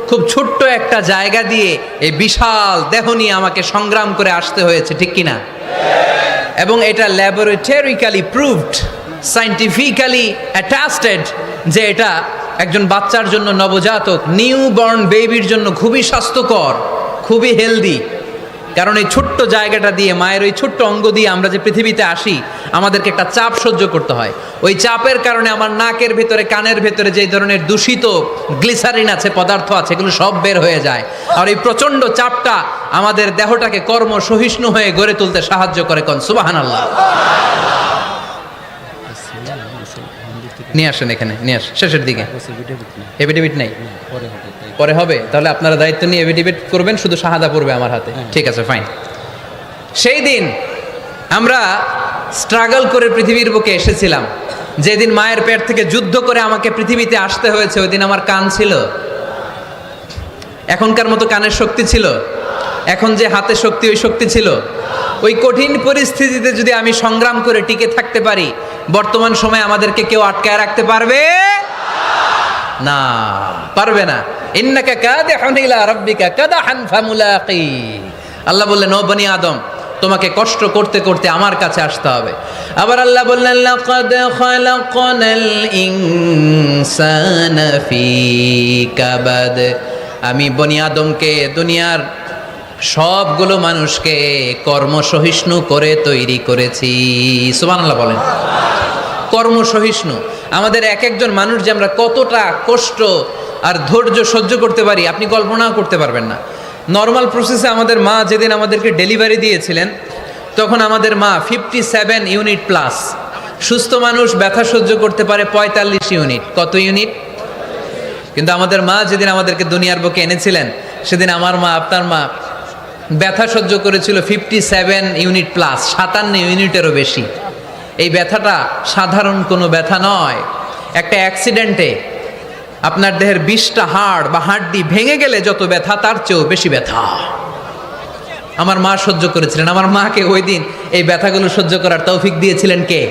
খুব ছোট্ট একটা জায়গা দিয়ে এই বিশাল দেহ নিয়ে আমাকে সংগ্রাম করে আসতে হয়েছে, ঠিক কিনা? এবং এটা ল্যাবরেটরিক্যালি প্রুভড, সায়েন্টিফিক্যালি অ্যাটাস্টেড যে এটা একজন বাচ্চার জন্য, নবজাতক নিউ বর্ন বেবির জন্য খুবই স্বাস্থ্যকর, খুবই হেলদি। কারণ এই ছোট্ট জায়গাটা দিয়ে, মায়ের ওই ছোট্ট অঙ্গ দিয়ে আমরা যে পৃথিবীতে আসি, আমাদেরকে একটা চাপ সহ্য করতে হয়। ওই চাপের কারণে আমার নাকের ভেতরে, কানের ভেতরে যে ধরনের দূষিত গ্লিসারিন আছে, পদার্থ আছে, এগুলো সব বের হয়ে যায়। আর এই প্রচণ্ড চাপটা আমাদের দেহটাকে কর্ম সহিষ্ণু হয়ে গড়ে তুলতে সাহায্য করে। কোন সুবহানাল্লাহ। নিয়ে আসেন এখানে, নিয়ে আসেন শেষের দিকে। এভিডেভিট নাই, পরে হবে। তাহলে আপনারা দায়িত্ব নিয়ে এভিডেভিট করবেন, শুধু শাহাদা পড়বে আমার হাতে। ঠিক আছে, ফাইন। সেই দিন আমরা স্ট্রাগল করে পৃথিবীর বুকে এসেছিলাম। যেদিন মায়ের পেট থেকে যুদ্ধ করে আমাকে পৃথিবীতে আসতে হয়েছে, ওই দিন আমার কান ছিল? এখনকার মতো কানের শক্তি ছিল? এখন যে হাতে শক্তি, ওই শক্তি ছিল? ওই কঠিন পরিস্থিতিতে যদি আমি সংগ্রাম করে টিকে থাকতে পারি, বর্তমান সময়ে আমাদেরকে কেউ আটকায় রাখতে পারবে না, পারবে না। ইন্নাকা কাদিহুন ইলা রাব্বিকা কাদাহান ফামুলাকি। আল্লাহ বললেন, ও বনি আদম, তোমাকে কষ্ট করতে করতে আমার কাছে আসতে হবে। আবার আল্লাহ বললেন, লাকাদ খালাকনাল ইনসানা ফি কাবাদ। আমি বনি আদমকে, দুনিয়ার সবগুলো মানুষকে কর্মসহিষ্ণু করে তৈরি করেছি। সুবহানাল্লাহ বলেন। কর্মসহিষ্ণু। আমাদের এক একজন মানুষ যে আমরা কতটা কষ্ট আর ধৈর্য সহ্য করতে পারি আপনি কল্পনাও করতে পারবেন না। নর্মাল প্রসেসে আমাদের মা যেদিন আমাদেরকে ডেলিভারি দিয়েছিলেন, তখন আমাদের মা 57 ইউনিট প্লাস। সুস্থ মানুষ ব্যথা সহ্য করতে পারে 45 ইউনিট। কত ইউনিট? কিন্তু আমাদের মা যেদিন আমাদেরকে দুনিয়ার বুকে এনেছিলেন, সেদিন আমার মা, আপনার মা ব্যথা সহ্য করেছিল 57 ইউনিট প্লাস, 57 ইউনিটেরও বেশি। এই ব্যথাটা সাধারণ কোনো ব্যথা নয়। একটা অ্যাক্সিডেন্টে আপনার দেহের 20টা হাড় বা হাড্ডি ভেঙে গেলে যত ব্যথা, তার চেয়েও বেশি ব্যথা আমার মা সহ্য করেছিলেন। আমার মাকে ওই দিন এই ব্যথাগুলো সহ্য করার তৌফিক দিয়েছিলেন কে?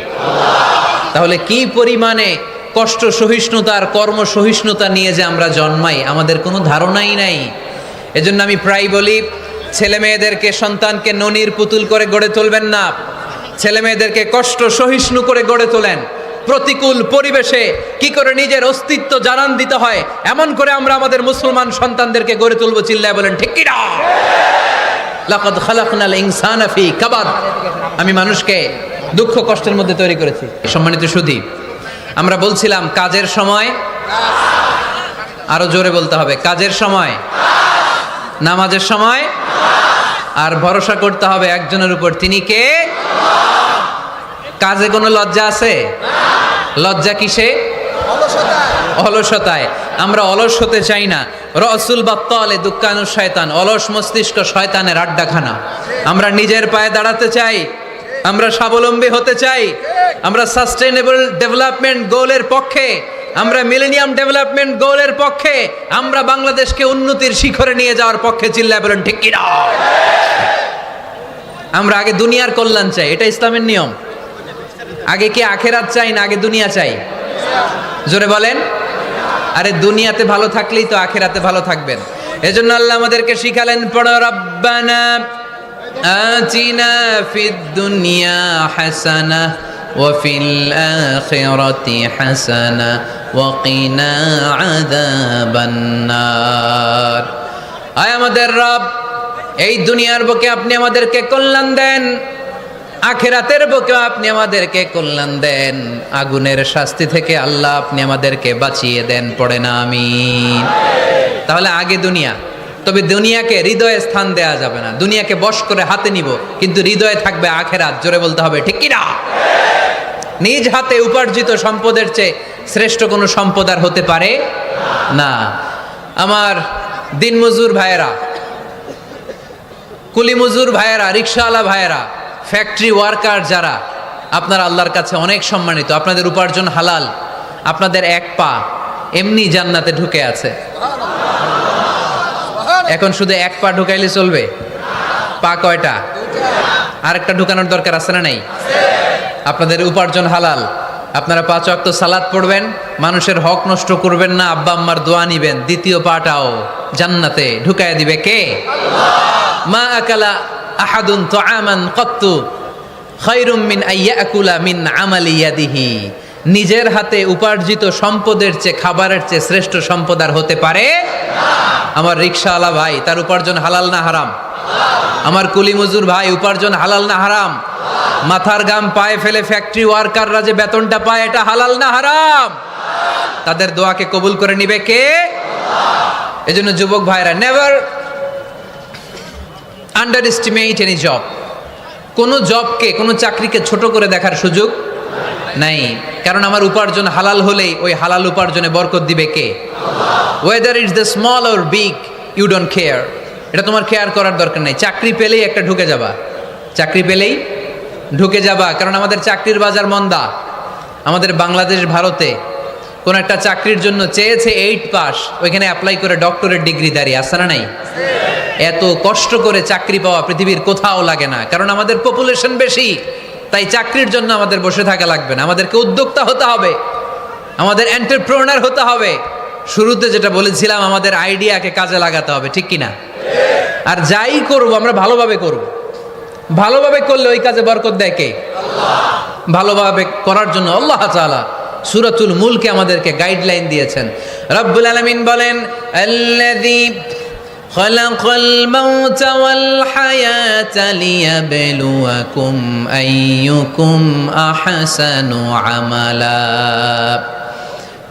তাহলে কি পরিমাণে কষ্ট সহিষ্ণুতা আর কর্ম সহিষ্ণুতা নিয়ে যে আমরা জন্মাই, আমাদের কোনো ধারণাই নাই। এজন্য আমি প্রায় বলি, ছেলে মেয়েদেরকে, সন্তানকে ননির পুতুল করে গড়ে তুলবেন না। ছেলে মেয়েদেরকে কষ্ট সহিষ্ণু করে গড়ে তোলেন। প্রতিকূল পরিবেশে কি করে নিজের অস্তিত্ব জানান দিতে হয়, এমন করে আমরা আমাদের মুসলমান সন্তানদেরকে গড়ে তুলবো। চিল্লায় বলেন ঠিক কি না? লাকাদ খালাকনাল ইনসানা ফি কাবাদ। আমি মানুষকে দুঃখ কষ্টের মধ্যে তৈরি করেছি। সম্মানিত সুধী, আমরা বলছিলাম কাজের সময়, আরো জোরে বলতে হবে, কাজের সময়, নামাজের সময়, আর ভরসা করতে হবে একজনের উপর। তিনি কে? কাজে কোনো লজ্জা আছে? লজ্জা কিসে? অলসতায়। আমরা অলস হতে চাই না। রসুল বাত্তালে দুক্কানু শয়তান। অলস মস্তিষ্ক শয়তানের আড্ডাখানা। আমরা নিজের পায়ে দাঁড়াতে চাই, আমরা স্বাবলম্বী হতে চাই, আমরা সাস্টেইনেবল ডেভেলপমেন্ট গোলের পক্ষে, আমরা মিলেনিয়াম ডেভেলপমেন্ট গোলের পক্ষে, আমরা বাংলাদেশকে উন্নতির শিখরে নিয়ে যাওয়ার পক্ষে। চিল্লায় বলেন ঠিক কিনা? আমরা আগে দুনিয়ার কল্যাণ চাই, এটা ইসলামের নিয়ম। আগে কি আখেরাত চাই না আগে দুনিয়া চাই? জোরে বলেন। আরে দুনিয়াতে ভালো থাকলেই তো আখেরাতে ভালো থাকবেন। এজন্য আল্লাহ আমাদেরকে শিখালেন, পড়ো রব্বানা আতিনা ফিদ দুনিয়া হাসানাহ ওয়া ফিল আখিরাতি হাসানাহ ওয়া কিনা আযাবান নার। আয় আমাদের রব, এই দুনিয়ার বুকে আপনি আমাদেরকে কল্যাণ দেন, আখিরাতের বুকে আপনি আমাদেরকে কল্যাণ দেন, আগুনের শাস্তি থেকে আল্লাহ আপনি আমাদেরকে বাঁচিয়ে দেন। পড়ে না আমিন। তাহলে আগে দুনিয়া, তবে দুনিয়াকে হৃদয়ে স্থান দেয়া যাবে না। দুনিয়াকে বশ করে হাতে নিব, কিন্তু হৃদয়ে থাকবে আখিরাত। জোরে বলতে হবে ঠিক কি না? নিজ হাতে উপার্জিত সম্পদের চেয়ে শ্রেষ্ঠ কোনো সম্পদ আর হতে পারে না। আমার দিনমজুর ভাইয়েরা, কুলি মজুর ভাইয়েরা, রিক্সাওয়ালা ভাইয়েরা, ফ্যাক্টরি ওয়ার্কার যারা, আপনারা আল্লাহর কাছে অনেক সম্মানিত। আপনাদের উপার্জন হালাল। আপনাদের এক পা এমনি জান্নাতে ঢুকে আছে। এখন শুধু এক পা ঢুকাইলে চলবে? পা কয়টা? আরেকটা ঢুকানোর দরকার আছে না নাই? আপনাদের উপার্জন হালাল। আপনারা 5 ওয়াক্ত সালাত পড়বেন, মানুষের হক নষ্ট করবেন না, আব্বা আম্মার দোয়া নিবেন। দ্বিতীয় পাটাও জান্নাতে ঢুকায় দিবে কে? মা আকালা আহাদুন তুআমান কত্তু খায়রুম মিন আইয়াকুলা মিন আমালি ইয়াদিহি। নিজের হাতে উপার্জিত সম্পদের চেয়ে, খাবারের চেয়ে শ্রেষ্ঠ সম্পদ আর হতে পারে না। আমার রিকশাওয়ালা ভাই, তার উপার্জন হালাল না হারাম? আমার কুলি মজুর ভাই, উপার্জন হালাল না হারাম? মাথার ঘাম পায়ে ফেলে ফ্যাক্টরি ওয়ার্কাররা যে বেতনটা পায়, এটা হালাল না হারাম? তাদের দোয়াকে কবুল করে নিবে কে? এজন্য যুবক ভাইরা, never under estimate any job. কোনো জবকে, কোনো চাকরিকে ছোট করে দেখার সুযোগ নাই। কারণ আমার উপার্জন হালাল হলেই ওই হালাল উপার্জনে বরকত দিবে কে? Whether it's the small or big, you don't care. এটা তোমার কেয়ার করার দরকার নেই। চাকরি পেলেই একটা ঢুকে যাবা, চাকরি পেলেই ঢুকে যাবা। কারণ আমাদের চাকরির বাজার মন্দা। আমাদের বাংলাদেশ, ভারতে কোন একটা চাকরির জন্য চেয়েছে 8 পাস, ওইখানে অ্যাপ্লাই করে ডক্টরেট ডিগ্রি দাঁড়িয়ে আসে না নাই? এত কষ্ট করে চাকরি পাওয়া পৃথিবীর কোথাও লাগে না। কারণ আমাদের পপুলেশন বেশি, তাই চাকরির জন্য আমাদের বসে থাকা লাগবে না। আমাদেরকে উদ্যোক্তা হতে হবে, আমাদের এন্টারপ্রেনার হতে হবে। শুরুতে যেটা বলেছিলাম, আমাদের আইডিয়াকে কাজে লাগাতে হবে, ঠিক কিনা? আর যাই করব আমরা ভালোভাবে করব। ভালোভাবে করলে ওই কাজে বরকত দেয় কে? আল্লাহ। ভালোভাবে করার জন্য আল্লাহ তাআলা সূরাতুল মুলকে আমাদেরকে গাইডলাইন দিয়েছেন। রব্বুল আলামিন বলেন, আল্লাযী খালাকাল মাউতা ওয়াল হায়াতা লিয়াবলুয়াকুম আইয়ুকুম আহসানু আমালা।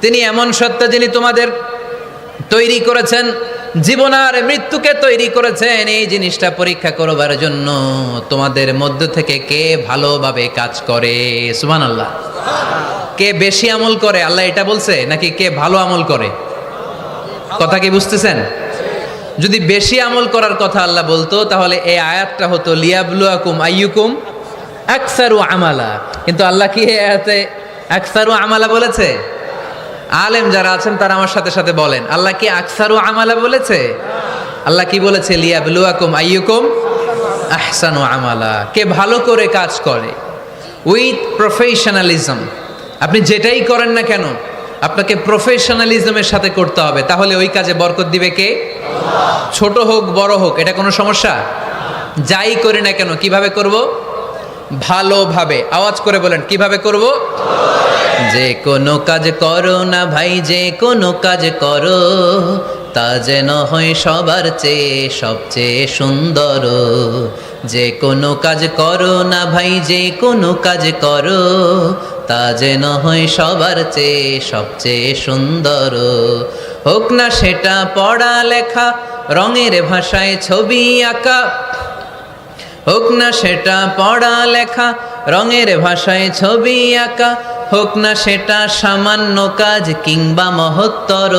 তিনি এমন সত্তা যিনি তোমাদের তৈরি করেছেন, জীবন আর মৃত্যুকে তৈরি করেছেন এই জিনিসটা পরীক্ষা করবার জন্য, তোমাদের মধ্য থেকে কে ভালোভাবে কাজ করে। সুবহানাল্লাহ। কে বেশি আমল করে, আল্লাহ এটা বলছে, নাকি কে ভালো আমল করে? কথা কি বুঝতেছেন? যদি বেশি আমল করার কথা আল্লাহ বলতো, তাহলে এই আয়াতটা হতো লিয়াবলুয়াকুম আইয়ুকুম আকসারু আমালা। কিন্তু আল্লাহ কি এই আয়াতে আকসারু আমালা বলেছে? আলেম যারা আছেন তারা আমার সাথে সাথে বলেন, আল্লাহ কি আকসারু আমালা বলেছে? আল্লাহ কি বলেছে? লিয়াবলুয়াকুম আইয়ুকুম আহসানু আমালা। কে ভালো করে কাজ করে, উইথ প্রফেশনালিজম। আপনি যেটাই করেন না কেন, আপনাকে প্রফেশনালিজমের সাথে করতে হবে, তাহলে ওই কাজে বরকত দিবে কে? ছোট হোক বড় হোক, এটা কোনো সমস্যা? যাই করি না কেন কিভাবে করব? ভালোভাবে। আওয়াজ করে বলেন, কিভাবে করব? যে কোনো কাজ করো না ভাই, যে কোনো কাজ করো, তা যেন হয় সবার চেয়ে সবচেয়ে সুন্দর। যে কোনো কাজ করো না ভাই, যে কোনো কাজ করো, তা যেন হয় সবার চেয়ে সবচেয়ে সুন্দর। হোক না সেটা পড়া লেখা, রঙের ভাষায় ছবি আঁকা। হোক না সেটা পড়া লেখা, রঙের ভাষায় ছবি আঁকা। হোক না সেটা সামান্য কাজ কিংবা মহত্তর,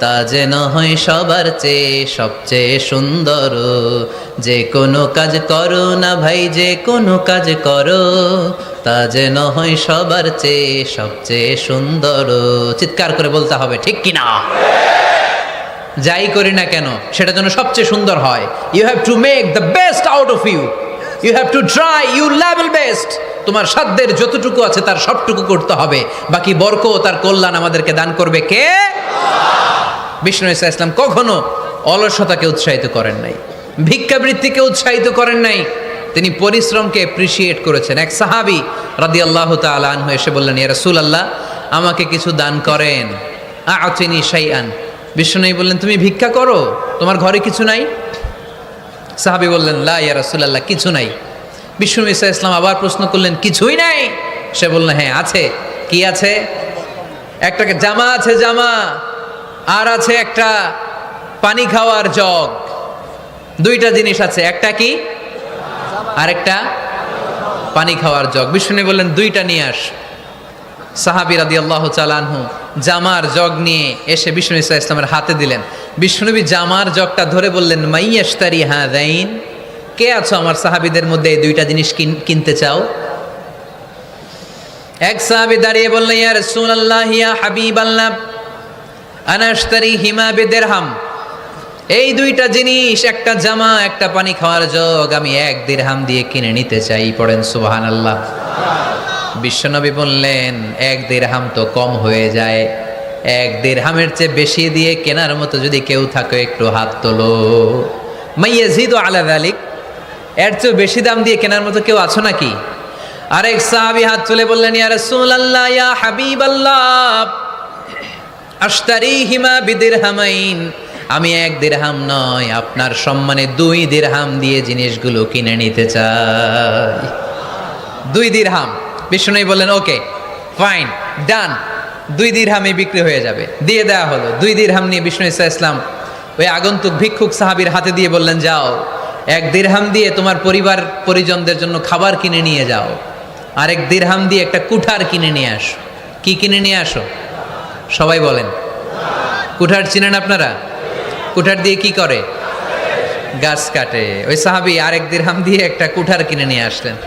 তা যেন হয় সবার চেয়ে সবচেয়ে সুন্দর। যে কোনো কাজ করো না ভাই, যে কোনো কাজ করো, তা যেন হয় সবার চেয়ে সবচেয়ে সুন্দর। চিৎকার করে বলতে হবে, ঠিক কিনা? যাই করি না কেন সেটা যেন সবচেয়ে সুন্দর হয়। You have to make the best out of you. You have to try your level best. তোমার সাধ্যের যতটুকু আছে তার সবটুকু করতে হবে, বাকি বরকত তার কল্যাণ আমাদেরকে দান করবে কে? বিষ্ণু ঈসা ইসলাম কখনো অলসতাকে উৎসাহিত করেন নাই, ভিক্ষাবৃত্তিকে উৎসাহিত করেন নাই, তিনি পরিশ্রমকে অ্যাপ্রিসিয়েট করেছেন। এক সাহাবী রাদিয়াল্লাহু তাআলা আনহু এসে বললেন, ইয়া রাসূলুল্লাহ, আমাকে কিছু দান করেন, আ'তিনি শাইআন। বিষ্ণুনবী বললেন, তুমি ভিক্ষা করো, তোমার ঘরে কিছু নাই? সাহাবী বললেন, লা ইয়া রাসূলুল্লাহ, কিছু নাই। বিষ্ণু ঈসা ইসলাম আবার প্রশ্ন করলেন, কিছুই নাই? সে বলল, হ্যাঁ আছে। কি আছে? একটা জামা আছে, জামা, আর আছে একটা পানি খাওয়ার জগ। দুইটা জিনিস আছে, একটা কি আর একটা পানি খাওয়ার জগ। বিষ্ণু বললেন, দুইটা নিয়ে আস। সাহাবী রাদিয়াল্লাহু তাআলা আনহু জামার জগ নিয়ে এসে বিষ্ণু ঈসা ইসলামের হাতে দিলেন। বিষ্ণুনবী জামার জগটা ধরে বললেন, মাইয়াশতারি হাযাইন, কে আছো আমার সাহাবীদের মধ্যে এই দুইটা জিনিস কিনতে চাও? এক সাহাবী দাঁড়িয়ে বললেন, ইয়া রাসূলুল্লাহ, ইয়া হাবিবাল্লাহ, আনা আশতারি হিমা বিদিরহাম। এই দুইটা জিনিস, একটা জামা, একটা পানি খাওয়ার জগ, আমি 1 দিরহাম দিয়ে কিনে নিতে চাই। পড়েন সুবহানাল্লাহ। বিশ্বনবী বললেন, 1 দিরহাম তো কম হয়ে যায়, 1 দিরহামের চেয়ে বেশি দিয়ে কেনার মতো যদি কেউ থাকে একটু হাত তোলো। মাইয়াজিদু আলা যালিক, এর চেয়ে বেশি দাম দিয়ে কেনার মতো কেউ আছো নাকি? আরেক সাহাবী হাত তুলে বললেন, ইয়া রাসূলুল্লাহ, ইয়া হাবিবাল্লাহ, আশতারিহিমা বিদিরহামাইন, আমি 1 দিরহাম নয়, আপনার সম্মানে 2 দিরহাম দিয়ে জিনিসগুলো কিনে নিতে চাই। 2 দিরহাম। বিষ্ণুনবী বললেন, ওকে ফাইন, ডান, 2 দিরহামে বিক্রি হয়ে যাবে। দিয়ে দেওয়া হলো। 2 দিরহাম নিয়ে বিষ্ণু ঈসা ইসলাম ওই আগন্তুক ভিক্ষুক সাহাবীর হাতে দিয়ে বললেন, যাও, 1 দিরহাম দিয়ে তোমার পরিবার পরিজনদের জন্য খাবার কিনে নিয়ে যাও, আর 1 দিরহাম দিয়ে একটা কুঠার কিনে নিয়ে আসো। কি কিনে নিয়ে আসো? সবাই বলেন। কুঠার চিনেন আপনারা? কুঠার দিয়ে কি করে? গাছ কাটে। ওই সাহাবী 1 দিরহাম দিয়ে একটা কুঠার কিনে নিয়ে আসলেন।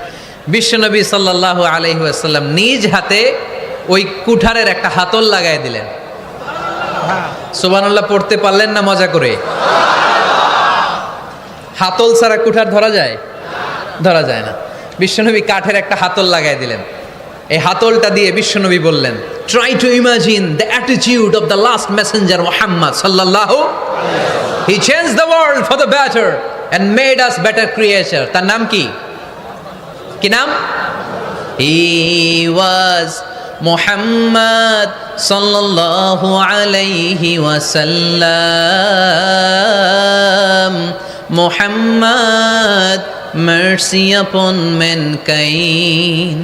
বিশ্বনবী সাল্লাল্লাহু আলাইহি ওয়াসাল্লাম নিজ হাতে ওই কুঠারের একটা হাতল লাগায় দিলেন। সুবহানাল্লাহ পড়তে পারলেন না মজা করে? হাতল ছাড়া কুঠার ধরা যায়? ধরা যায় না। বিশ্বনবী কাঠের একটা হাতল লাগায় দিলেন। এই হাতলটা দিয়ে বিশ্বনবী বললেন, try to imagine the attitude of the last messenger Muhammad সাল্লাল্লাহু, he changed the world for the better and made us better creature. তার নাম কি? কি নাম? হি ওয়াজ মুহাম্মদ সাল্লাল্লাহু আলাইহি ওয়াসাল্লাম। Muhammad, mercy upon mankind,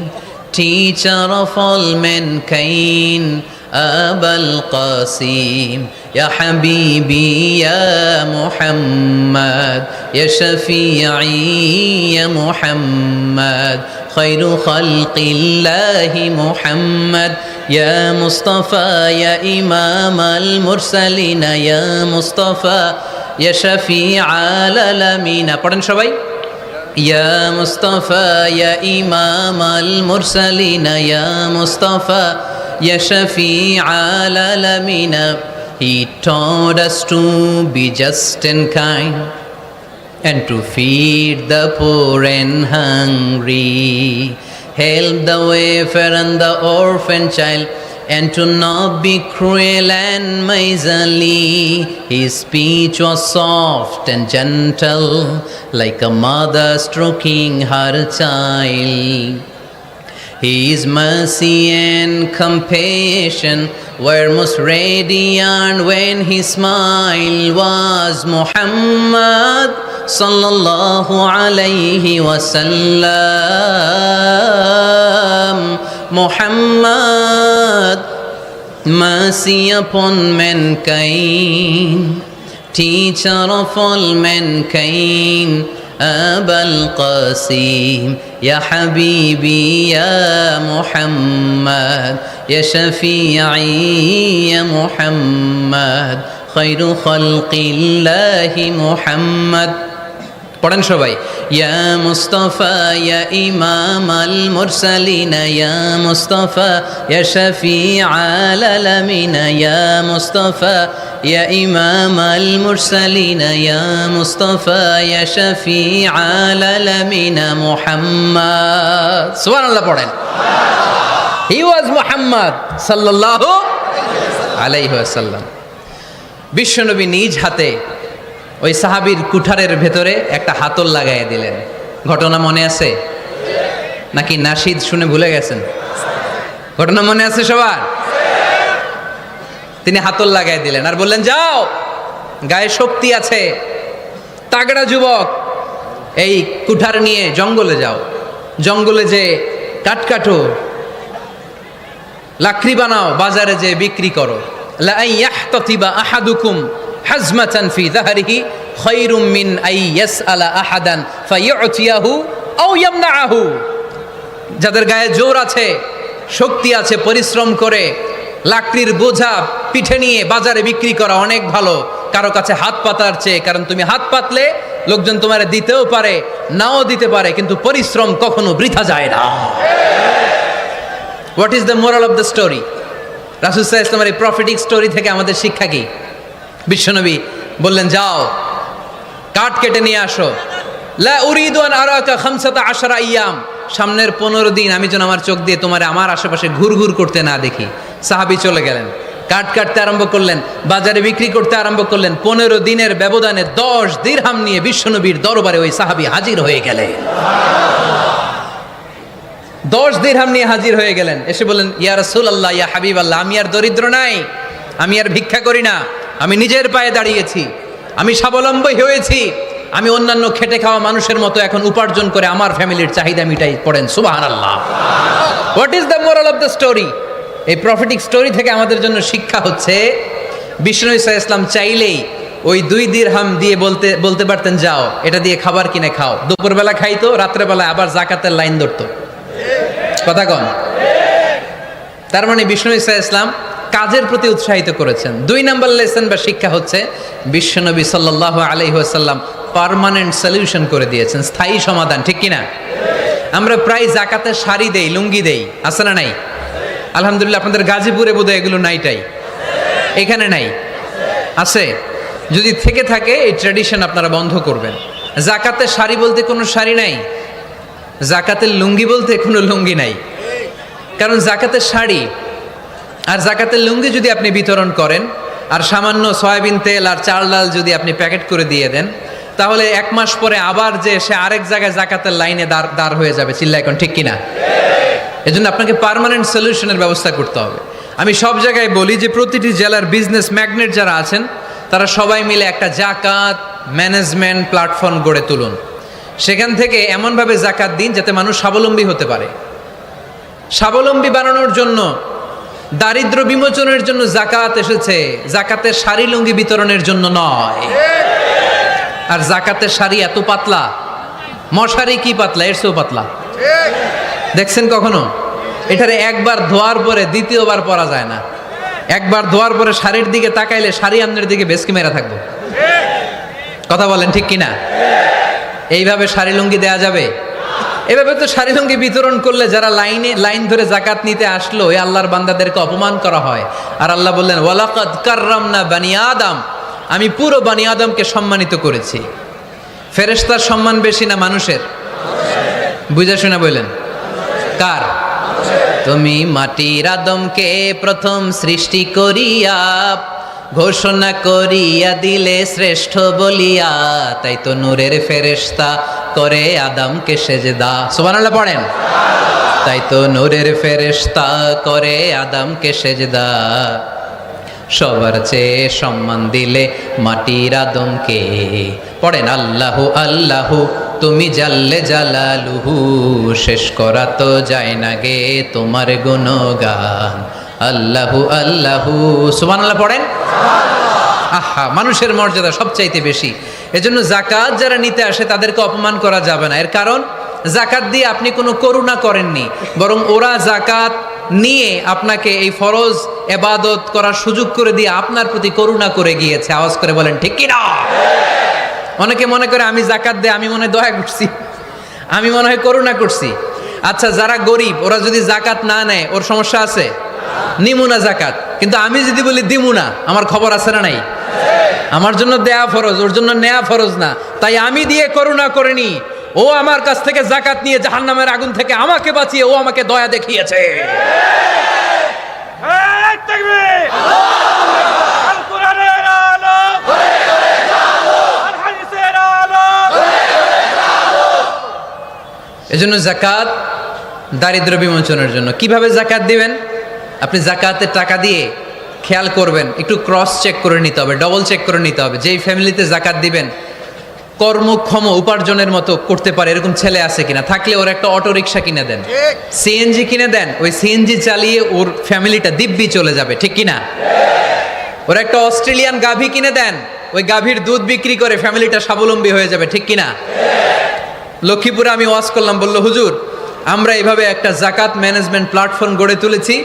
teacher of all mankind, Abul Qasim, Ya Habibi, Ya Muhammad, Ya Shafi'i, Ya Muhammad, Khairu Khalqillahi Muhammad, Ya Mustafa, Ya Imam al-Mursalin, Ya Mustafa, Ya Shafi'al Alamina. পড়েন সবাই। Ya Mustafa, Ya Imam al-Mursalin, Ya Mustafa, Ya Shafi'al Alamina. He taught us to be just and kind, and to feed the poor and hungry, help the wafer and the orphan child, and to not be cruel and miserly. His speech was soft and gentle, like a mother stroking her child. His mercy and compassion were most radiant when his smile was Muhammad sallallahu alayhi wasallam. Muhammad, mercy upon mankind, teacher of all mankind, Abul Qasim, Ya Habibi, Ya Muhammad, Ya Shafi'i, Ya Muhammad, Khairu Khalqillahi Muhammad, পড়েন সবাই, ইয়া মুস্তাফা ইয়া ইমামাল মুরসালিন ইয়া মুস্তাফা ইয়া শফিআল আলামিন ইয়া মুস্তাফা ইয়া ইমামাল মুরসালিন ইয়া মুস্তাফা ইয়া শফিআল আলামিন মুহাম্মদ। সুবহানাল্লাহ পড়েন। হি ওয়াজ মুহাম্মদ সাল্লাল্লাহু আলাইহি ওয়াসাল্লাম। বিশ্বনবী নিজ হাতে ওই সাহাবীর কুঠারের ভেতরে একটা হাতল লাগাইয়া দিলেন। ঘটনা মনে আছে নাকি নাশিদ শুনে ভুলে গেছেন? ঘটনা মনে আছে সবার? তিনি হাতল লাগাই দিলেন আর বললেন, যাও, গায়ে শক্তি আছে, তাগড়া যুবক, এই কুঠার নিয়ে জঙ্গলে যাও, জঙ্গলে যে কাঠ কাটো, লাকড়ি বানাও, বাজারে যে বিক্রি করো। লা ইয়াহতাতিবা আহাদুকুম হাজমাতান ফি যাহরিহি খায়রুম মিন আই ইয়াসআলা আহাদান ফায়ুতিয়াহু আও ইয়ামনাহু। যাদের গায়ে জোর আছে, শক্তি আছে, পরিশ্রম করে লাকড়ির বোঝা পিঠে নিয়ে বাজারে বিক্রি করা অনেক ভালো কারো কাছে হাত পাতার চেয়ে। কারণ তুমি হাত পাতলে লোকজন তোমারে দিতেও পারে, নাও দিতে পারে, কিন্তু পরিশ্রম কখনো বৃথা যায় না। What is the moral of the story? রাসূল সাল্লাল্লাহু আলাইহি ওয়াসাল্লামের এই প্রফেটিক স্টোরি থেকে আমাদের শিক্ষা কি? বিশ্বনবী বললেন, যাও, কাঠ কেটে নিয়ে আসো। লা উরিদু আন আরাকা 15 আইয়াম, সামনের 15 দিন আমি যেন আমার চোখ দিয়ে তোমার আমার আশেপাশে ঘুরঘুর করতে না দেখি। সাহাবী চলে গেলেন, কাঠ কাটতে আরম্ভ করলেন, বাজারে বিক্রি করতে আরম্ভ করলেন। 15 দিনের ব্যবধানে 10 দিরহাম নিয়ে বিশ্বনবীর দরবারে ওই সাহাবী হাজির হয়ে গেলেন। 10 দিরহাম নিয়ে হাজির হয়ে গেলেন। এসে বললেন, ইয়া রাসূলুল্লাহ, ইয়া হাবিবাল্লাহ, আমি আর দরিদ্র নাই, আমি আর ভিক্ষা করি না, আমি নিজের পায়ে দাঁড়িয়েছি, আমি স্বাবলম্বী হয়েছি, আমি অন্যান্য খেটে খাওয়া মানুষের মতো এখন উপার্জন করে আমার ফ্যামিলির চাহিদা মিটাই। পড়েন সুবহানাল্লাহ। What is the moral of the story? এই প্রফেটিক স্টোরি থেকে আমাদের জন্য শিক্ষা হচ্ছে, বিষ্ণু ঈসা ইসলাম চাইলেই ওই 2 দিরহাম দিয়ে বলতে পারতেন, যাও, এটা দিয়ে খাবার কিনে খাও। দুপুরবেলা খাইতো, রাত্রেবেলা আবার জাকাতের লাইন ধরতো। কথা কন? তার মানে বিষ্ণু ঈসা ইসলাম কাজের প্রতি উৎসাহিত করেছেন। 2 নাম্বার লেসন বা শিক্ষা হচ্ছে, বিশ্বনবী সাল্লাল্লাহু আলাইহি ওয়াসাল্লাম পার্মানেন্ট সলিউশন করে দিয়েছেন, স্থায়ী সমাধান। ঠিক কিনা? আমরা প্রায় জাকাতের শাড়ি দেই, লুঙ্গি দেই, আছে না নাই? আলহামদুলিল্লাহ, আপনাদের গাজীপুরে বোধহয় এগুলো নাইটাই, এখানে নাই, আছে? যদি থেকে থাকে এই ট্র্যাডিশন আপনারা বন্ধ করবেন। জাকাতের শাড়ি বলতে কোনো শাড়ি নাই, জাকাতের লুঙ্গি বলতে কোনো লুঙ্গি নাই। কারণ জাকাতের শাড়ি আর জাকাতের লুঙ্গি যদি আপনি বিতরণ করেন আর সামান্য সয়াবিন তেল আর চাল ডাল যদি আপনি প্যাকেট করে দিয়ে দেন, তাহলে 1 মাস পরে আবার যে সে আরেক জায়গায় জাকাতের লাইনে দাঁড় হয়ে যাবে। চিল্লা এখন ঠিক কিনা? এজন্য আপনাকে পার্মানেন্ট সলিউশনের ব্যবস্থা করতে হবে। আমি সব জায়গায় বলি যে প্রতিটি জেলার বিজনেস ম্যাগনেট যারা আছেন তারা সবাই মিলে একটা জাকাত ম্যানেজমেন্ট প্ল্যাটফর্ম গড়ে তুলুন। সেখান থেকে এমনভাবে জাকাত দিন যাতে মানুষ স্বাবলম্বী হতে পারে। স্বাবলম্বী বানানোর জন্য, দারিদ্র বিমোচনের জন্য জাকাত এসেছে, জাকাতের শাড়ি লুঙ্গি বিতরণের জন্য নয়। আর জাকাতের শাড়ি এত পাতলা, মশারি কি পাতলা, এর চেয়েও পাতলা। দেখছেন কখনো? এটারে একবার ধোয়ার পরে দ্বিতীয়বার পরা যায় না। একবার ধোয়ার পরে শাড়ির দিকে তাকাইলে শাড়ি আমনের দিকে বেশকি মেরা থাকবো। কথা বলেন ঠিক কিনা? এইভাবে শাড়ি লুঙ্গি দেয়া যাবে? এভাবে তো শাড়ি লুঙ্গি বিতরণ করলে যারা লাইন ধরে জাকাত নিতে আসলো, এই আল্লাহর বান্দাদেরকে অপমান করা হয়। আর আল্লাহ বললেন, ওয়ালাকাদ কাররামনা বানি আদম, আমি পুরো বানি আদমকে সম্মানিত করেছি। ফেরেশতার সম্মান বেশি না মানুষের? বুঝা শোনা বললেন, কার? তুমি মাটির আদমকে প্রথম সৃষ্টি করিয়া ঘোষণা করিয়া দিলে শ্রেষ্ঠ বলিয়া, তাই তো নূরের ফেরেশতা করে আদমকে সেজদা। সুবহানাল্লাহ পড়েন। তাই তো নূরের ফেরেশতা করে আদমকে সেজদা, সবার চেয়ে সম্মান দিলে মাটির আদমকে। পড়েন আল্লাহু আল্লাহু তুমি জাল্লে জালালুহু, শেষ করা তো যায় না গে তোমার গুণগান। আল্লাহু আল্লাহু, সুবহানাল্লাহ পড়েন। আহা, মানুষের মর্যাদা সবচাইতে বেশি। এজন্য জাকাত যারা নিতে আসে তাদেরকে অপমান করা যাবে না। এর কারণ জাকাত দিয়ে আপনি কোনো করুণা করেননি, বরং ওরা জাকাত নিয়ে আপনাকে এই ফরজ ইবাদত করার সুযোগ করে দিয়ে আপনার প্রতি করুণা করে গিয়েছে। আওয়াজ করে বলেন ঠিক কি না? অনেকে মনে করে আমি জাকাত দেয় আমি মনে হয় দয়া করছি, আমি মনে হয় করুণা করছি। আচ্ছা, যারা গরিব ওরা যদি জাকাত না নেয় ওর সমস্যা আছে? নিমু না জাকাত, কিন্তু আমি যদি বলি দিমু না, আমার খবর আছে না নাই? আমার জন্য দেয়া ফরজ, ওর জন্য নেয়া ফরজ না। তাই আমি দিয়ে করুণা করিনি, ও আমার কাছ থেকে জাকাত নিয়ে জাহান্নামের আগুন থেকে আমাকে বাঁচিয়ে ও আমাকে দয়া দেখিয়েছে। এজন্য জাকাত দারিদ্র বিমোচনের জন্য। কিভাবে জাকাত দিবেন? আপনি জাকাতের টাকা দিয়ে খেয়াল করবেন, একটু ক্রস চেক করে নিতে হবে, ডবল চেক করে নিতে হবে যেই ফ্যামিলিতে জাকাত দিবেন কর্মক্ষম উপার্জনের মতো করতে পারে এরকম ছেলে আছে কিনা। থাকলে ওর একটা অটো রিক্সা কিনে দেন, সিএনজি কিনে দেন, ওই সিএনজি চালিয়ে ওর ফ্যামিলিটা দিব্যি চলে যাবে, ঠিক কিনা? ওর একটা অস্ট্রেলিয়ান গাভী কিনে দেন, ওই গাভীর দুধ বিক্রি করে ফ্যামিলিটা স্বাবলম্বী হয়ে যাবে, ঠিক কিনা? লক্ষ্মীপুরে আমি ওয়াজ করলাম, বলল হুজুর আমরা এইভাবে একটা জাকাত ম্যানেজমেন্ট প্ল্যাটফর্ম গড়ে তুলেছি,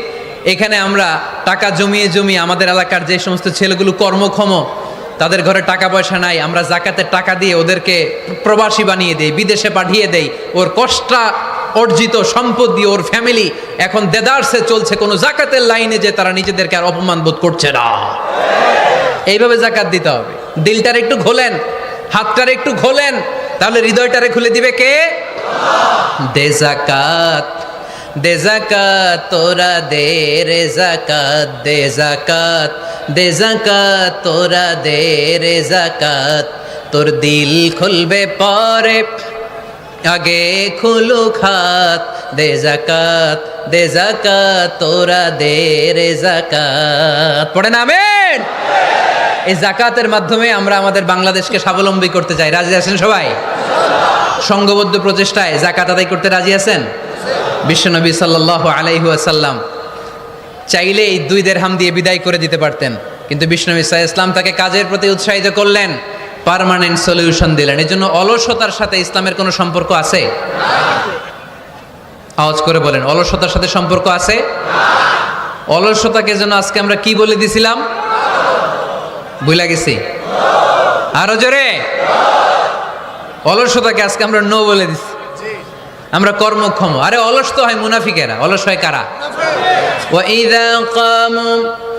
এখানে আমরা টাকা জমিয়ে জমিয়ে আমাদের এলাকার যে সমস্ত ছেলেগুলো কর্মক্ষম তাদের ঘরে টাকা পয়সা নাই, আমরা জাকাতের টাকা দিয়ে ওদেরকে প্রবাসী বানিয়ে দেই, বিদেশে পাঠিয়ে দেই। ওর কষ্ট অর্জিত সম্পদ দিয়ে ওর ফ্যামিলি এখন দেদারসে চলছে, কোনো জাকাতের লাইনে যে তারা নিজেদেরকে আর অপমান বোধ করছে না। এইভাবে জাকাত দিতে হবে। দিলটার একটু খোলেন, হাতটার একটু খোলেন, তাহলে হৃদয়টারে খুলে দিবে কে? দে জাকাত, দে জাকাত তোরা দে রে জাকাত, দে জাকাত, দে জাকাত তোরা দে রে জাকাত, তোর দিল খুলবে পরে আগে খুলু খাত, দে জাকাত, দে জাকাত তোরা দে রে জাকাত। পড়েন আমিন। এই জাকাতের মাধ্যমে আমরা আমাদের বাংলাদেশকে স্বাবলম্বী করতে চাই। রাজি আছেন সবাই? সংঘবদ্ধ প্রচেষ্টায় জাকাত আদায় করতে রাজি আছেন? বিশ্বনবী সাল্লাল্লাহু আলাইহি ওয়াসাল্লাম চাইলে এই 2 দিরহাম দিয়ে বিদায় করে দিতে পারতেন, কিন্তু বিশ্বনবী সাল্লাল্লাহু আলাইহি ওয়াসাল্লাম তাকে কাজের প্রতি উৎসাহিত করলেন, পার্মানেন্ট সলিউশন দিলেন। এজন্য অলসতার সাথে ইসলামের কোনো সম্পর্ক আছে? আওয়াজ করে বলেন, অলসতার সাথে সম্পর্ক আছে? অলসতাকে যেন আজকে আমরা কি বলে দিছিলাম? ভুলে গেছি? আরো জোরে। অলসতাকে আজকে আমরা নো বলে দিছি, আমরা কর্মক্ষম। আরে অলস তো হয় মুনাফিকেরা, অলস হয় কারা? وَإِذَا قَامُوا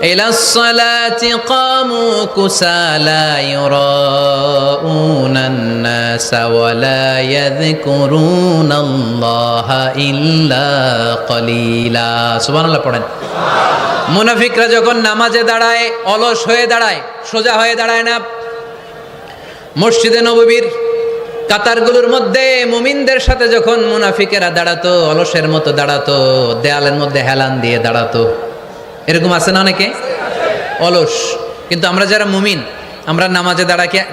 إِلَى الصَّلَاةِ قَامُوا كُسَالَى يُرَاءُونَ النَّاسَ وَلَا يَذْكُرُونَ اللَّهَ إِلَّا قَلِيلًا। সুবহানাল্লাহ পড়েন। মুনাফিকরা যখন নামাজে দাঁড়ায় অলস হয়ে দাঁড়ায়, সোজা হয়ে দাঁড়ায় না। মসজিদে নববীর কাতারগুলোর মধ্যে মুমিনদের সাথে যখন মুনাফিকেরা দাঁড়াতো, অলসের মতো দাঁড়াতো, দেয়ালের মধ্যে হেলান দিয়ে দাঁড়াতো। এরকম আছে না অনেকে অলস? কিন্তু আমরা যারা মুমিন, আমরা নামাজে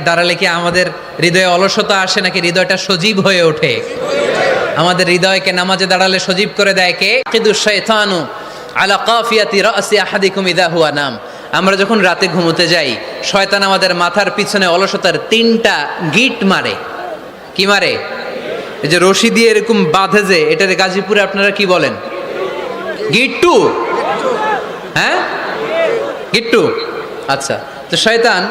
দাঁড়ালে কি আমাদের হৃদয়ে অলসতা আসে নাকি হৃদয়টা সজীব হয়ে ওঠে? আমাদের হৃদয়কে নামাজে দাঁড়ালে সজীব করে দেয় কে? কিদুশ শাইতানু আলা কাফিয়াতি রাসি আহাদিকুম ইযা হুয়া নাম। আমরা যখন রাতে ঘুমোতে যাই, শয়তান আমাদের মাথার পিছনে অলসতার 3টা গিট মারে। কি মারে? এই যে রশি দিয়ে এরকম বাঁধে, যে এটার গাজীপুরে আপনারা কি বলেন? গিট্টু। হ্যাঁ, গিট্টু। আচ্ছা, তো শয়তান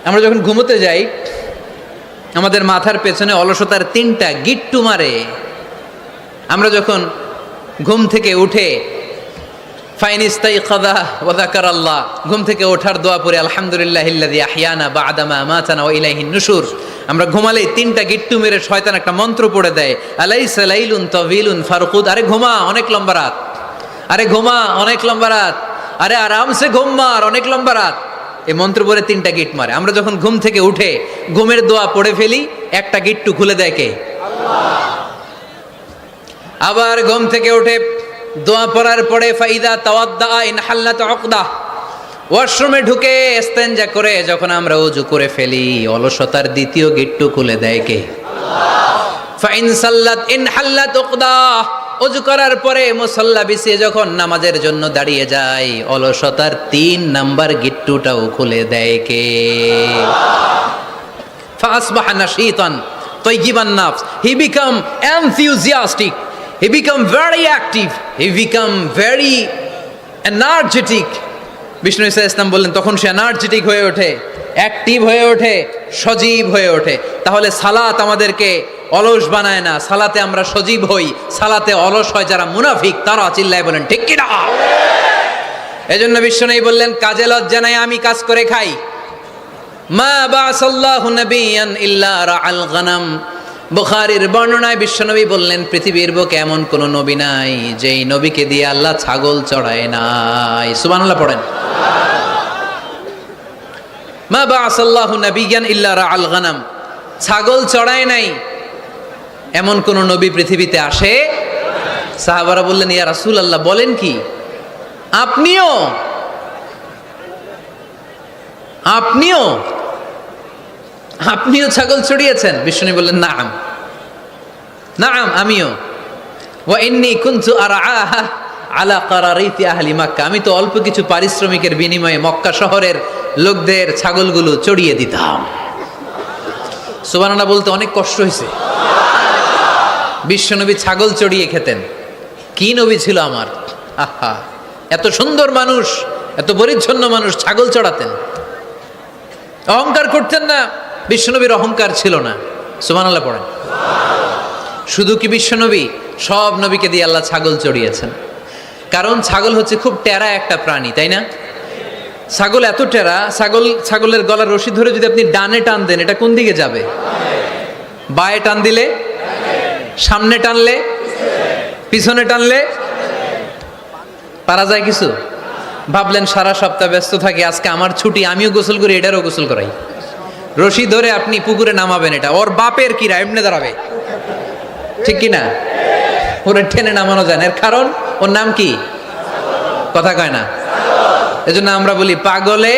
আমরা যখন ঘুমোতে যাই আমাদের মাথার পেছনে অলসতার 3টা গিট্টু মারে। আমরা যখন ঘুম থেকে উঠে ফাইনিস্তাইকাযা ওয়া যাকারাল্লাহ, ঘুম থেকে ওঠার দোয়া পড়ে আলহামদুলিল্লাহিল্লাযী আহইয়ানা বা'দা মা আমাতানা ওয়া ইলাইহিন নুশুর, আমরা ঘুমালেই 3টা গিট্টু মেরে শয়তান একটা মন্ত্র পড়ে দেয়, আলাইসা লাইলুন তাওয়িলুন ফারকুদ। আরে ঘুমা, অনেক লম্বা রাত। আরে ঘুমা, অনেক লম্বা রাত। আরে আরামসে ঘুম মার, অনেক লম্বা রাত। এই মন্ত্র পড়ে 3টা গিট মারে। আমরা যখন ঘুম থেকে উঠে ঘুমের দোয়া পড়ে ফেলি, একটা গিট্টু খুলে দেয় কে? আল্লাহ। আবার ঘুম থেকে উঠে দোয়া পড়ার পরে ফাইদা তাওয়াদ্দা ইনহাল্লাত উকদা, ওয়াশরুমে ঢুকে ইস্তেনজা করে যখন আমরা ওযু করে ফেলি, অলসতার 2য় গিট্টু খুলে দেয় কে? আল্লাহ। ফাইন সাল্লাত ইনহাল্লাত উকদা, ওযু করার পরে মুসাল্লা বিছিয়ে যখন নামাজের জন্য দাঁড়িয়ে যায়, অলসতার 3 নাম্বার গিট্টুটাও খুলে দেয় কে? আল্লাহ। ফাসবাহা নাশীতান তাইয়িবান নাফস, he become enthusiastic, he become very active, he become very energetic, বিষ্ণু ইসা ইসলাম বললেন তখন সে এনার্জেটিক হয়ে ওঠে, অ্যাক্টিভ হয়ে ওঠে, সজীব হয়ে ওঠে। তাহলে সালাত আমাদেরকে অলস বানায় না, সালাতে আমরা সজীব হই। সালাতে অলস হয় যারা মুনাফিক, তারা চিল্লায় বলেন ঠিক কিনা। এজন্য বিশ্বনবী বললেন কাজে লজ্জা নাই, আমি কাজ করে খাই। মা বাসাল্লাহু নাবিয়ান ইল্লা রাআল গনাম। বুখারীর বর্ণনায় বিশ্বনবী বললেন পৃথিবীর বুকে এমন কোন নবী নাই যেই নবীকে দিয়ে আল্লাহ ছাগল চড়ায় নাই। সুবহানাল্লাহ পড়েন। মা বাসাল্লাহু নাবিয়ান ইল্লা রাআল গনাম, ছাগল চড়ায় নাই এমন কোন নবী পৃথিবীতে আসে। সাহাবারা বললেন ইয়া রাসূলুল্লাহ বলেন কি, আপনিও আপনিও আপনিও ছাগল চড়িয়েছেন? বিষ্ণু বললেন নাম নাম, আমিও। ওয়া ইন্নী কুনতু আরআহা আলা কারারিতি আহলি মক্কা, আমি তো অল্প কিছু পারিশ্রমিকের বিনিময়ে মক্কা শহরের লোকদের ছাগলগুলো চড়িয়ে দিতাম। সুবহানাল্লাহ বলতে অনেক কষ্ট হয়েছে। বিশ্বনবী ছাগল চড়িয়ে খেতেন। কি নবী ছিল আমার! আহা, এত সুন্দর মানুষ, এত পরিচ্ছন্ন মানুষ, ছাগল চড়াতেন। অহংকার করতেন না, বিশ্বনবীর অহংকার ছিল না। সুবহানাল্লাহ পড়েন। শুধু কি বিশ্বনবী, সব নবীকে দিয়ে আল্লাহ ছাগল চড়িয়েছেন। কারণ ছাগল হচ্ছে খুব টেরা একটা প্রাণী, তাই না? ছাগল এত টেরা, ছাগলের গলার রশি ধরে যদি আপনি ডানে টান দেন, এটা কোন দিকে যাবে? বায়ে টান দিলে, সামনে টানলে, পিছনে টানলে পারা যায় কিছু? ভাবলেন সারা সপ্তাহ ব্যস্ত থাকি, আজকে আমার ছুটি, আমিও গোসল করি, এটারও গোসল করাই। রশি ধরে আপনি পুকুরে নামাবেন, এটা ওর বাপের কিরা এমনি দাঁড়াবে, ঠিক কিনা? ওরে টেনে নামানো যায় না, এর কারণ ওর নাম কি? কথা কয় না। এজন্য আমরা বলি পাগলে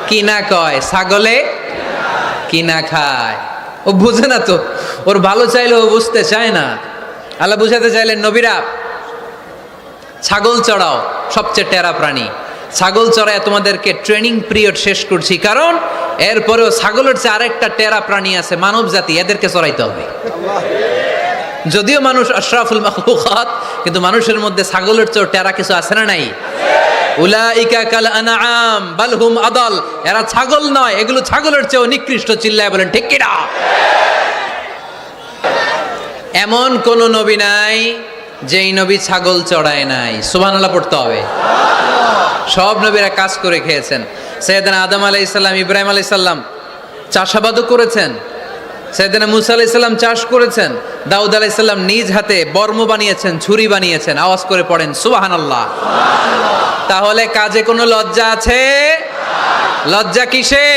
কি না কয়, ছাগলে কি না খায়। ও বুঝে না তো, ওর ভালো চাইলে ও বুঝতে চায় না। আল্লাহ বুঝাতে চাইলেন নবীরা ছাগল চড়াও, সবচেয়ে টেরা প্রাণী। ছাগল চড়ায় তোমাদেরকে ট্রেনিং পিরিয়ড শেষ করছি, কারণ এরপরেও ছাগলের চেয়ে আরেকটা টেরা প্রাণী আছে, মানব জাতি, এদেরকে চড়াইতে হবে। যদিও মানুষ আশরাফুল মাখলুকাত, কিন্তু মানুষের মধ্যে ছাগলের চেয়ে টেরা কিছু আছে না নাই? উলাইকা কাল আনআম বাল হুম আদাল, এরা ছাগল নয়, এগুলো ছাগলের চেয়েও নিকৃষ্ট। চিল্লায় বলেন ঠিক কিনা। এমন কোন নবী নাই যেই নবী ছাগল চড়ায় নাই। সুবহানাল্লাহ পড়তে হবে। সব নবীরা কাজ করে খেয়েছেন। সাইয়েদনা আদম আলাইহিস সালাম, ইব্রাহিম আলাইহিস সালাম চাষাবাদও করেছেন। সাইয়েদনা মুসা আলাইহিস সালাম চাষ করেছেন। দাউদ আলাইহিস সালাম নিজ হাতে বর্ম বানিয়েছেন, ছুরি বানিয়েছেন। আওয়াজ করে পড়েন সুবহানাল্লাহ। তাহলে কাজে কোনো লজ্জা আছে? লজ্জা কিসে?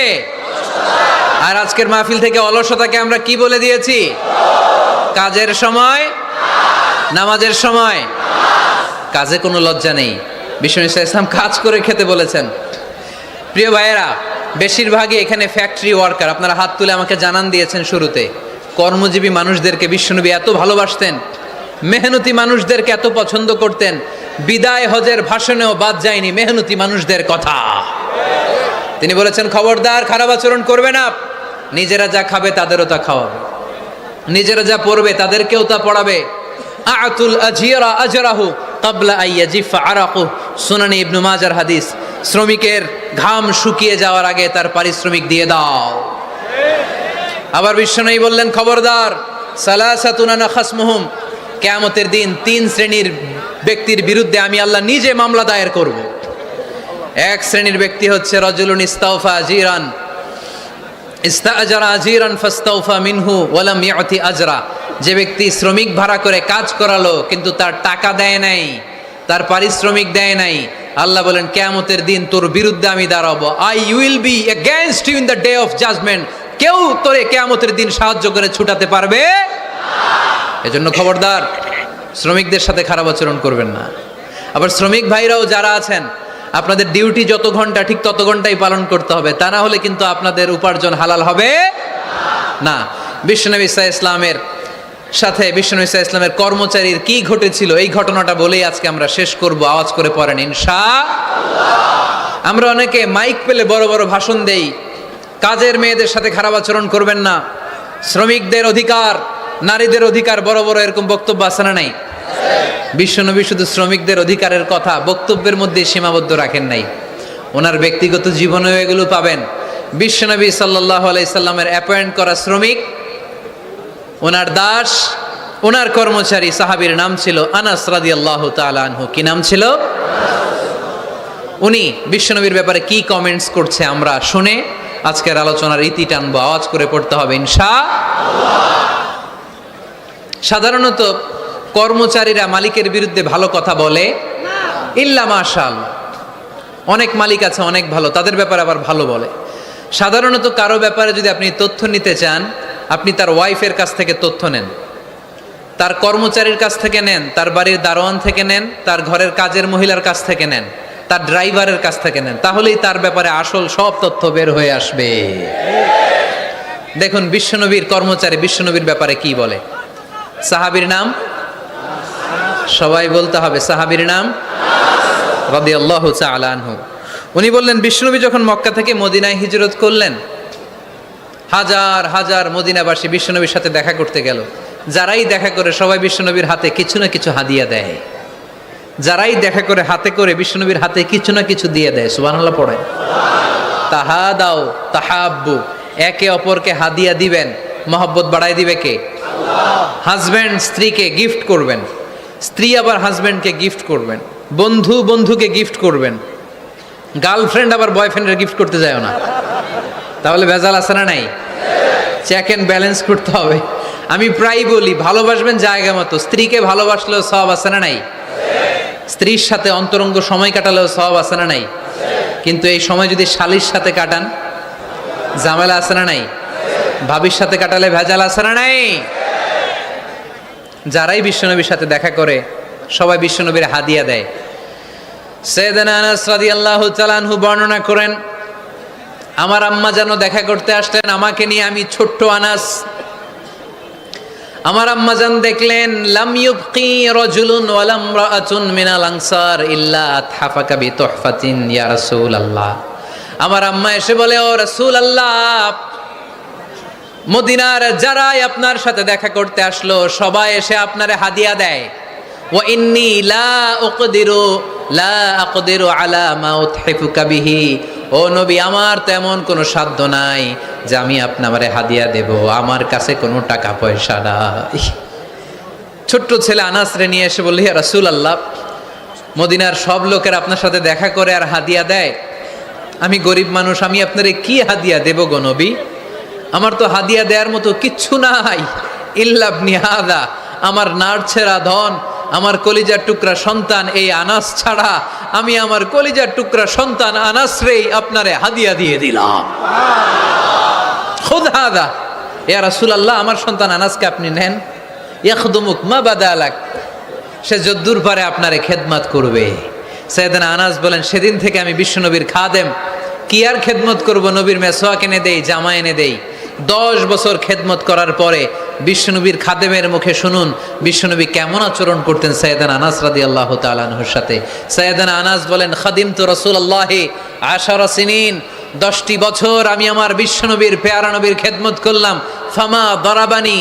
আর আজকের মাহফিল থেকে অলসতাকে আমরা কি বলে দিয়েছি? কাজের সময়, নামাজের সময় কাজে কোনো লজ্জা নেই। বিষ্ণু ইসলাম কাজ করে খেতে বলেছেন। প্রিয় ভাইয়েরা, বেশিরভাগই এখানে ফ্যাক্টরি ওয়ার্কার। আপনারা হাত তুলে আমাকে জানান দিয়েছেন শুরুতে। কর্মজীবী মানুষদেরকে বিশ্বনবী এত ভালোবাসতেন, মেহনতি মানুষদেরকে এত পছন্দ করতেন। বিদায় হজের ভাষণেও বাদ যায়নি মেহনতি মানুষদের কথা। তিনি বলেছেন খবরদার খারাপ আচরণ করবে না, নিজেরা যা খাবে তাদেরও তা খাওয়াবে, নিজেরা যা পড়বে তাদেরকেও তা পড়াবে। আতুল আজিরা আজরাহু ক্বাবলা আইয়াজিফা আরাকু, সুনানি ইবনে মাজার হাদিস। শ্রমিকের ঘাম শুকিয়ে যাওয়ার আগে তার পারিশ্রমিক দিয়ে দাও। আবার বিশ্বনবী বললেন খবরদার সালাসাতুন আনা খাসমুহুম, কিয়ামতের দিন 3 শ্রেণীর ব্যক্তির বিরুদ্ধে আমি আল্লাহ নিজে মামলা দায়ের করব। এক শ্রেণীর ব্যক্তি হচ্ছে রাজুলুন ইস্তাওফা আজিরান, ইস্তাআজারা আজিরান ফাস্তাওফা মিনহু ওয়া লাম ইয়াতি আজরা। যে ব্যক্তি শ্রমিক ভাড়া করে কাজ করালো কিন্তু তার টাকা দেয় নাই, তার পারিশ্রমিক দেয় নাই, আল্লাহ বলেন কিয়ামতের দিন তোর বিরুদ্ধে আমি দাঁড়াবো। I will be against you in the day of judgement. কেউ তোরে কিয়ামতের দিন সাহায্য করে ছুটাতে পারবে না। এজন্য খবরদার শ্রমিকদের সাথে খারাপ আচরণ করবেন না। আবার শ্রমিক ভাইরাও যারা আছেন, আপনাদের ডিউটি যত ঘন্টা ঠিক তত ঘন্টাই পালন করতে হবে, তা না হলে কিন্তু আপনাদের উপার্জন হালাল হবে না। বিশ্বনবী ইসলামের সাথে বিশ্বনবী ইসলামের কর্মচারীর কি ঘটেছিল, এই ঘটনাটা বলেই আজকে আমরা শেষ করব। আওয়াজ করে পড়েন ইনশাআল্লাহ। আমরা অনেকে মাইক পেলে বড় বড় ভাষণ দেই, কাজের মেয়েদের সাথে খারাপ আচরণ করবেন না, শ্রমিকদের অধিকার, নারীদের অধিকার, বড় বড় এরকম বক্তব্য আছে না নাই? বিশ্বনবী শুধু শ্রমিকদের অধিকারের কথা বক্তব্যের মধ্যে সীমাবদ্ধ রাখেন নাই। ওনার ব্যক্তিগত জীবনেও এগুলো পাবেন। বিশ্বনবী সাল্লাল্লাহু আলাইহি সাল্লামের অ্যাপয়েন্ট করা শ্রমিক, ওনার দাস, ওনার কর্মচারী সাহাবীর নাম ছিল আনাস রাদিয়াল্লাহু তাআলা আনহু। কি নাম ছিল? উনি বিশ্বনবীর ব্যাপারে কি কমেন্টস করছে আমরা শুনে আজকের আলোচনার ইতি টানবো। আওয়াজ করে পড়তে হবে ইনশাআল্লাহ। সাধারণত কর্মচারীরা মালিকের বিরুদ্ধে ভালো কথা বলে ইল্লা মাশাআল্লাহ। অনেক মালিক আছে অনেক ভালো, তাদের ব্যাপারে আবার ভালো বলে। সাধারণত কারো ব্যাপারে যদি আপনি তথ্য নিতে চান, আপনি তার ওয়াইফের কাছ থেকে তথ্য নেন, তার কর্মচারীর কাছ থেকে নেন, তার বাড়ির দারোয়ান থেকে নেন, তার ঘরের কাজের মহিলার কাছ থেকে নেন, তার ড্রাইভারের কাছ থেকে নেন, তাহলেই তার ব্যাপারে আসল সব তথ্য বের হয়ে আসবে। দেখুন বিশ্বনবীর কর্মচারী বিশ্বনবীর ব্যাপারে কি বলে। সাহাবীর নাম সবাই বলতে হবে, সাহাবীর নাম রাদিয়াল্লাহু তাআলা আনহু। উনি বললেন বিশ্বনবী যখন মক্কা থেকে মদিনায় হিজরত করলেন, হাজার হাজার মদিনাবাসী বিশ্বনবীর সাথে দেখা করতে গেল। যারাই দেখা করে সবাই বিশ্বনবীর হাতে কিছু না কিছু হাদিয়া দেয়। যারাই দেখা করে হাতে করে বিশ্বনবীর হাতে কিছু না কিছু দিয়ে দেয়। সুবহানাল্লাহ পড়ে। তাহাদাও তাহাব্বু, একে অপরকে হাদিয়া দিবেন, মহব্বত বাড়ায় দিবে কে? হাজব্যান্ড স্ত্রীকে গিফট করবেন, স্ত্রী আবার হাজব্যান্ডকে গিফট করবেন, বন্ধু বন্ধুকে গিফট করবেন, গার্লফ্রেন্ড আবার বয়ফ্রেন্ডের গিফট করতে যায় না, তাহলে ভেজাল আছে না নাই? চেক এন্ড ব্যালেন্স করতে হবে। আমি প্রায় বলি ভালোবাসবেন জায়গা মতো, স্ত্রীকে ভালোবাসলেও সওয়াব আছে না নাই? স্ত্রীর সাথে অন্তরঙ্গ সময় কাটালেও সওয়াব আছে না নাই? কিন্তু এই সময় যদি শালীর সাথে কাটান ঝামেলা আছে না নাই? ভাবির সাথে কাটালে ভেজাল আছে না নাই? যারাই বিশ্বনবীর সাথে দেখা করে সবাই বিশ্বনবীর হাদিয়া দেয়। সাইয়েদনা আনাস রাদিয়াল্লাহু তাআলা আনহু বর্ণনা করেন, আমার আম্মা যেন দেখা করতে আসলেন আমাকে নিয়ে, আমি ছোট্ট আনাস। আমার আম্মা জান দেখলেন লাম ইউবকি রাজুলুন ওয়ালা ইমরাআতুন মিনাল আনসার ইল্লা আতহাফাকা বিতুহফাতিন ইয়া রাসূলুল্লাহ। আমার আম্মা এসে বলে, ও রাসূলুল্লাহ, মদিনার যারাই আপনার সাথে দেখা করতে আসলো সবাই এসে আপনারে হাদিয়া দেয়। ওয়া ইন্নী লা আকদিরু আলা মা উতহিফুকা বিহি, ও নবী আমার তেমন কোনো সাধ্য নাই যে আমি আপনারে হাদিয়া দেব, আমার কাছে কোনো টাকা পয়সা নাই। ছোট্ট ছেলে আনাস রে নিয়ে এসে বলল, ইয়া রাসূলুল্লাহ, মদিনার সব লোকের আপনার সাথে দেখা করে আর হাদিয়া দেয়, আমি গরিব মানুষ, আমি আপনারে কি হাদিয়া দেব গো নবী? আমার তো হাদিয়া দেওয়ার মতো কিচ্ছু নাই। ইল্লা ইবনি হাদা, আমার নাড়ছেড়া ধন, আমার কলিজার টুকরা সন্তান এই আনাস ছাড়া আমি আমার কলিজার টুকরা সন্তান আনাস রেই আপনারে হাদিয়া দিয়ে দিলাম। খুদ হাদা ইয়া রাসূলুল্লাহ, আমার সন্তান আনাসকে আপনি নেন। ইয়াখদুমুক মা বাদালাক, সে যদ্দুর পারে আপনারে খেদমত করবে। সাইয়েদনা আনাস বলেন, সেদিন থেকে আমি বিশ্বনবীর খাদেম। কি আর খেদমত করব, নবীর মেসওয়াক এনে দেই, জামা এনে দেই। 10 বছর খেদমত করার পরে বিশ্বনবীর খাদেমের মুখে শুনুন বিশ্বনবী কেমন আচরণ করতেন সাইয়েদনা আনাস রাদিয়াল্লাহু তাআলা আনহুর সাথে। সাইয়েদনা আনাস বলেন, খাদিমতু রাসূলুল্লাহি 10 সিনিন, 10টি বছর আমি আমার বিশ্বনবীর পেয়ারা নবীর খেদমত করলাম। ফামা দরাবানি,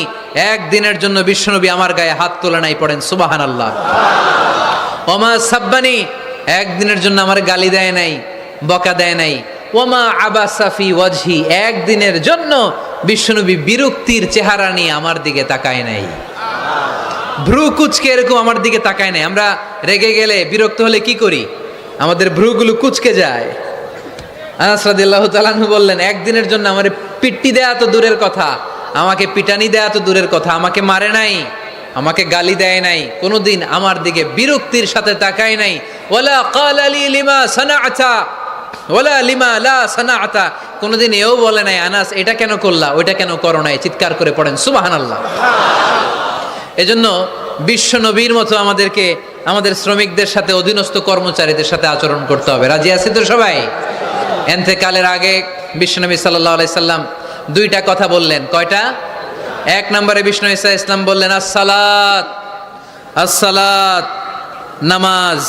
একদিনের জন্য বিশ্বনবী আমার গায়ে হাত তোলা নাই, পড়েন সুবহানাল্লাহ। ওমা সাব্বানি, একদিনের জন্য আমার গালি দেয় নাই, বকা দেয় নাই। ওমা আবাসা ফি ওয়াজহি, একদিনের জন্য বিশ্বনবী বিরক্তির চেহারা নিয়ে আমার দিকে তাকায় নাই, ভ্রু কুচকে এরকম আমার দিকে তাকায় নাই। আমরা রেগে গেলে বিরক্ত হলে কি করি? আমাদের ভ্রুগুলো কুচকে যায়। আনাস রাদিয়াল্লাহু তাআলা আনহু বললেন, একদিনের জন্য আমারে পিট্টি দেয়া তো দূরের কথা, আমাকে পিটানি দেয়া তো দূরের কথা, আমাকে মারে নাই, আমাকে গালি দেয় নাই, কোনোদিন আমার দিকে বিরক্তির সাথে তাকায় নাই। ওয়ালা ক্বালা লি লিমা সানাআতা ওয়ালা লিমা লা সানাআতা, কোনোদিন এও বলে নাই আনাস এটা কেন করলা, ওইটা কেন করো নাই। চিৎকার করে পড়েন সুবহানাল্লাহ। এজন্য বিশ্ব নবীর মতো আমাদেরকে আমাদের শ্রমিকদের সাথে, অধীনস্থ কর্মচারীদের সাথে আচরণ করতে হবে। রাজি আছি তো সবাই? এন্তেকালের আগে বিশ্বনবী সাল্লাল্লাহু আলাইহি সাল্লাম 2টা কথা বললেন। কয়টা? 1 নম্বরে বিষ্ণু ঈসা ইসলাম বললেন আসসালাত, আসসালাত, নামাজ,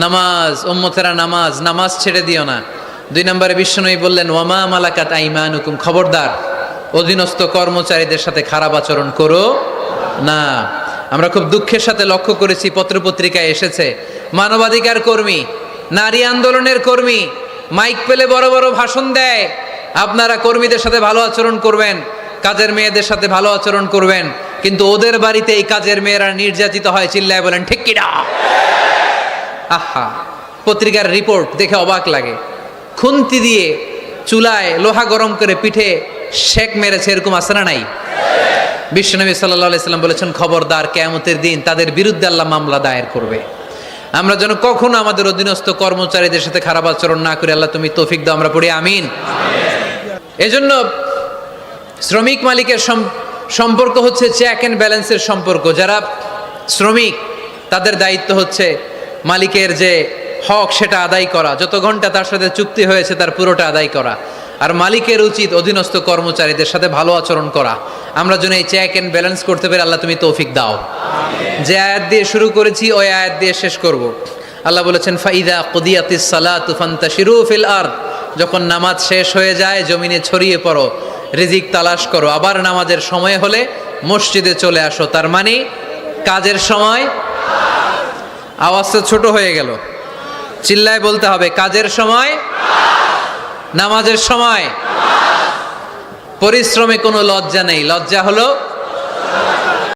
নামাজ, উম্মতেরা নামাজ, নামাজ ছেড়ে দিও না। 2 নম্বরে বিশ্বনবী বললেন ওয়ামা মালাকাত আইমানুকুম, খবরদার অধীনস্থ কর্মচারীদের সাথে খারাপ আচরণ করো না। আমরা খুব দুঃখের সাথে লক্ষ্য করেছি, পত্রপত্রিকায় এসেছে মানবাধিকার কর্মী, নারী আন্দোলনের কর্মী মাইক পেলে বড় বড় ভাষণ দেয়, আপনারা কর্মীদের সাথে ভালো আচরণ করবেন, কাজের মেয়েদের সাথে ভালো আচরণ করবেন, কিন্তু ওদের বাড়িতে এই কাজের মেয়েরা নির্যাতিত হয়, চিল্লায় বলেন ঠিক কিনা? আহা, পত্রিকার রিপোর্ট দেখে অবাক লাগে। খুন্তি দিয়ে চুলায় লোহা গরম করে পিঠে শেক মেরেছে, এরকম আছে না নাই? বিশ্বনবী সাল্লাল্লাহু আলাইহি সাল্লাম বলেছেন, খবরদার, কিয়ামতের দিন তাদের বিরুদ্ধে আল্লাহ মামলা দায়ের করবে। আমরা যেন কখনো আমাদের অধীনস্থ কর্মচারীদের সাথে খারাপ আচরণ না করি, আল্লাহ তুমি তৌফিক দাও, আমরা পড়ি আমিন। এজন্য শ্রমিক মালিকের সম্পর্ক হচ্ছে চেক অ্যান্ড ব্যালেন্সের সম্পর্ক। যারা শ্রমিক তাদের দায়িত্ব হচ্ছে মালিকের যে হক সেটা আদায় করা, যত ঘন্টা তার সাথে চুক্তি হয়েছে তার পুরোটা আদায় করা। আর মালিকের উচিত অধীনস্থ কর্মচারীদের সাথে ভালো আচরণ করা। আমরা যেন এই চেক অ্যান্ড ব্যালেন্স করতে পারি, আল্লাহ তুমি তৌফিক দাও। যে আয়াত দিয়ে শুরু করেছি ওই আয়াত দিয়ে শেষ করব। আল্লাহ বলেছেন, ফাইদা কুদিয়াতিস সালাতু ফান্তাশিরু ফিল আরদ, যখন নামাজ শেষ হয়ে যায় জমিনে ছড়িয়ে পড়ো, রিজিক তালাশ করো। আবার নামাজের সময় হলে মসজিদে চলে আসো। তার মানে কাজের সময়, আওয়াজটা ছোট হয়ে গেল, চিল্লায় বলতে হবে, কাজের সময়, নামাজের সময়। পরিশ্রমে কোনো লজ্জা নেই, লজ্জা হলো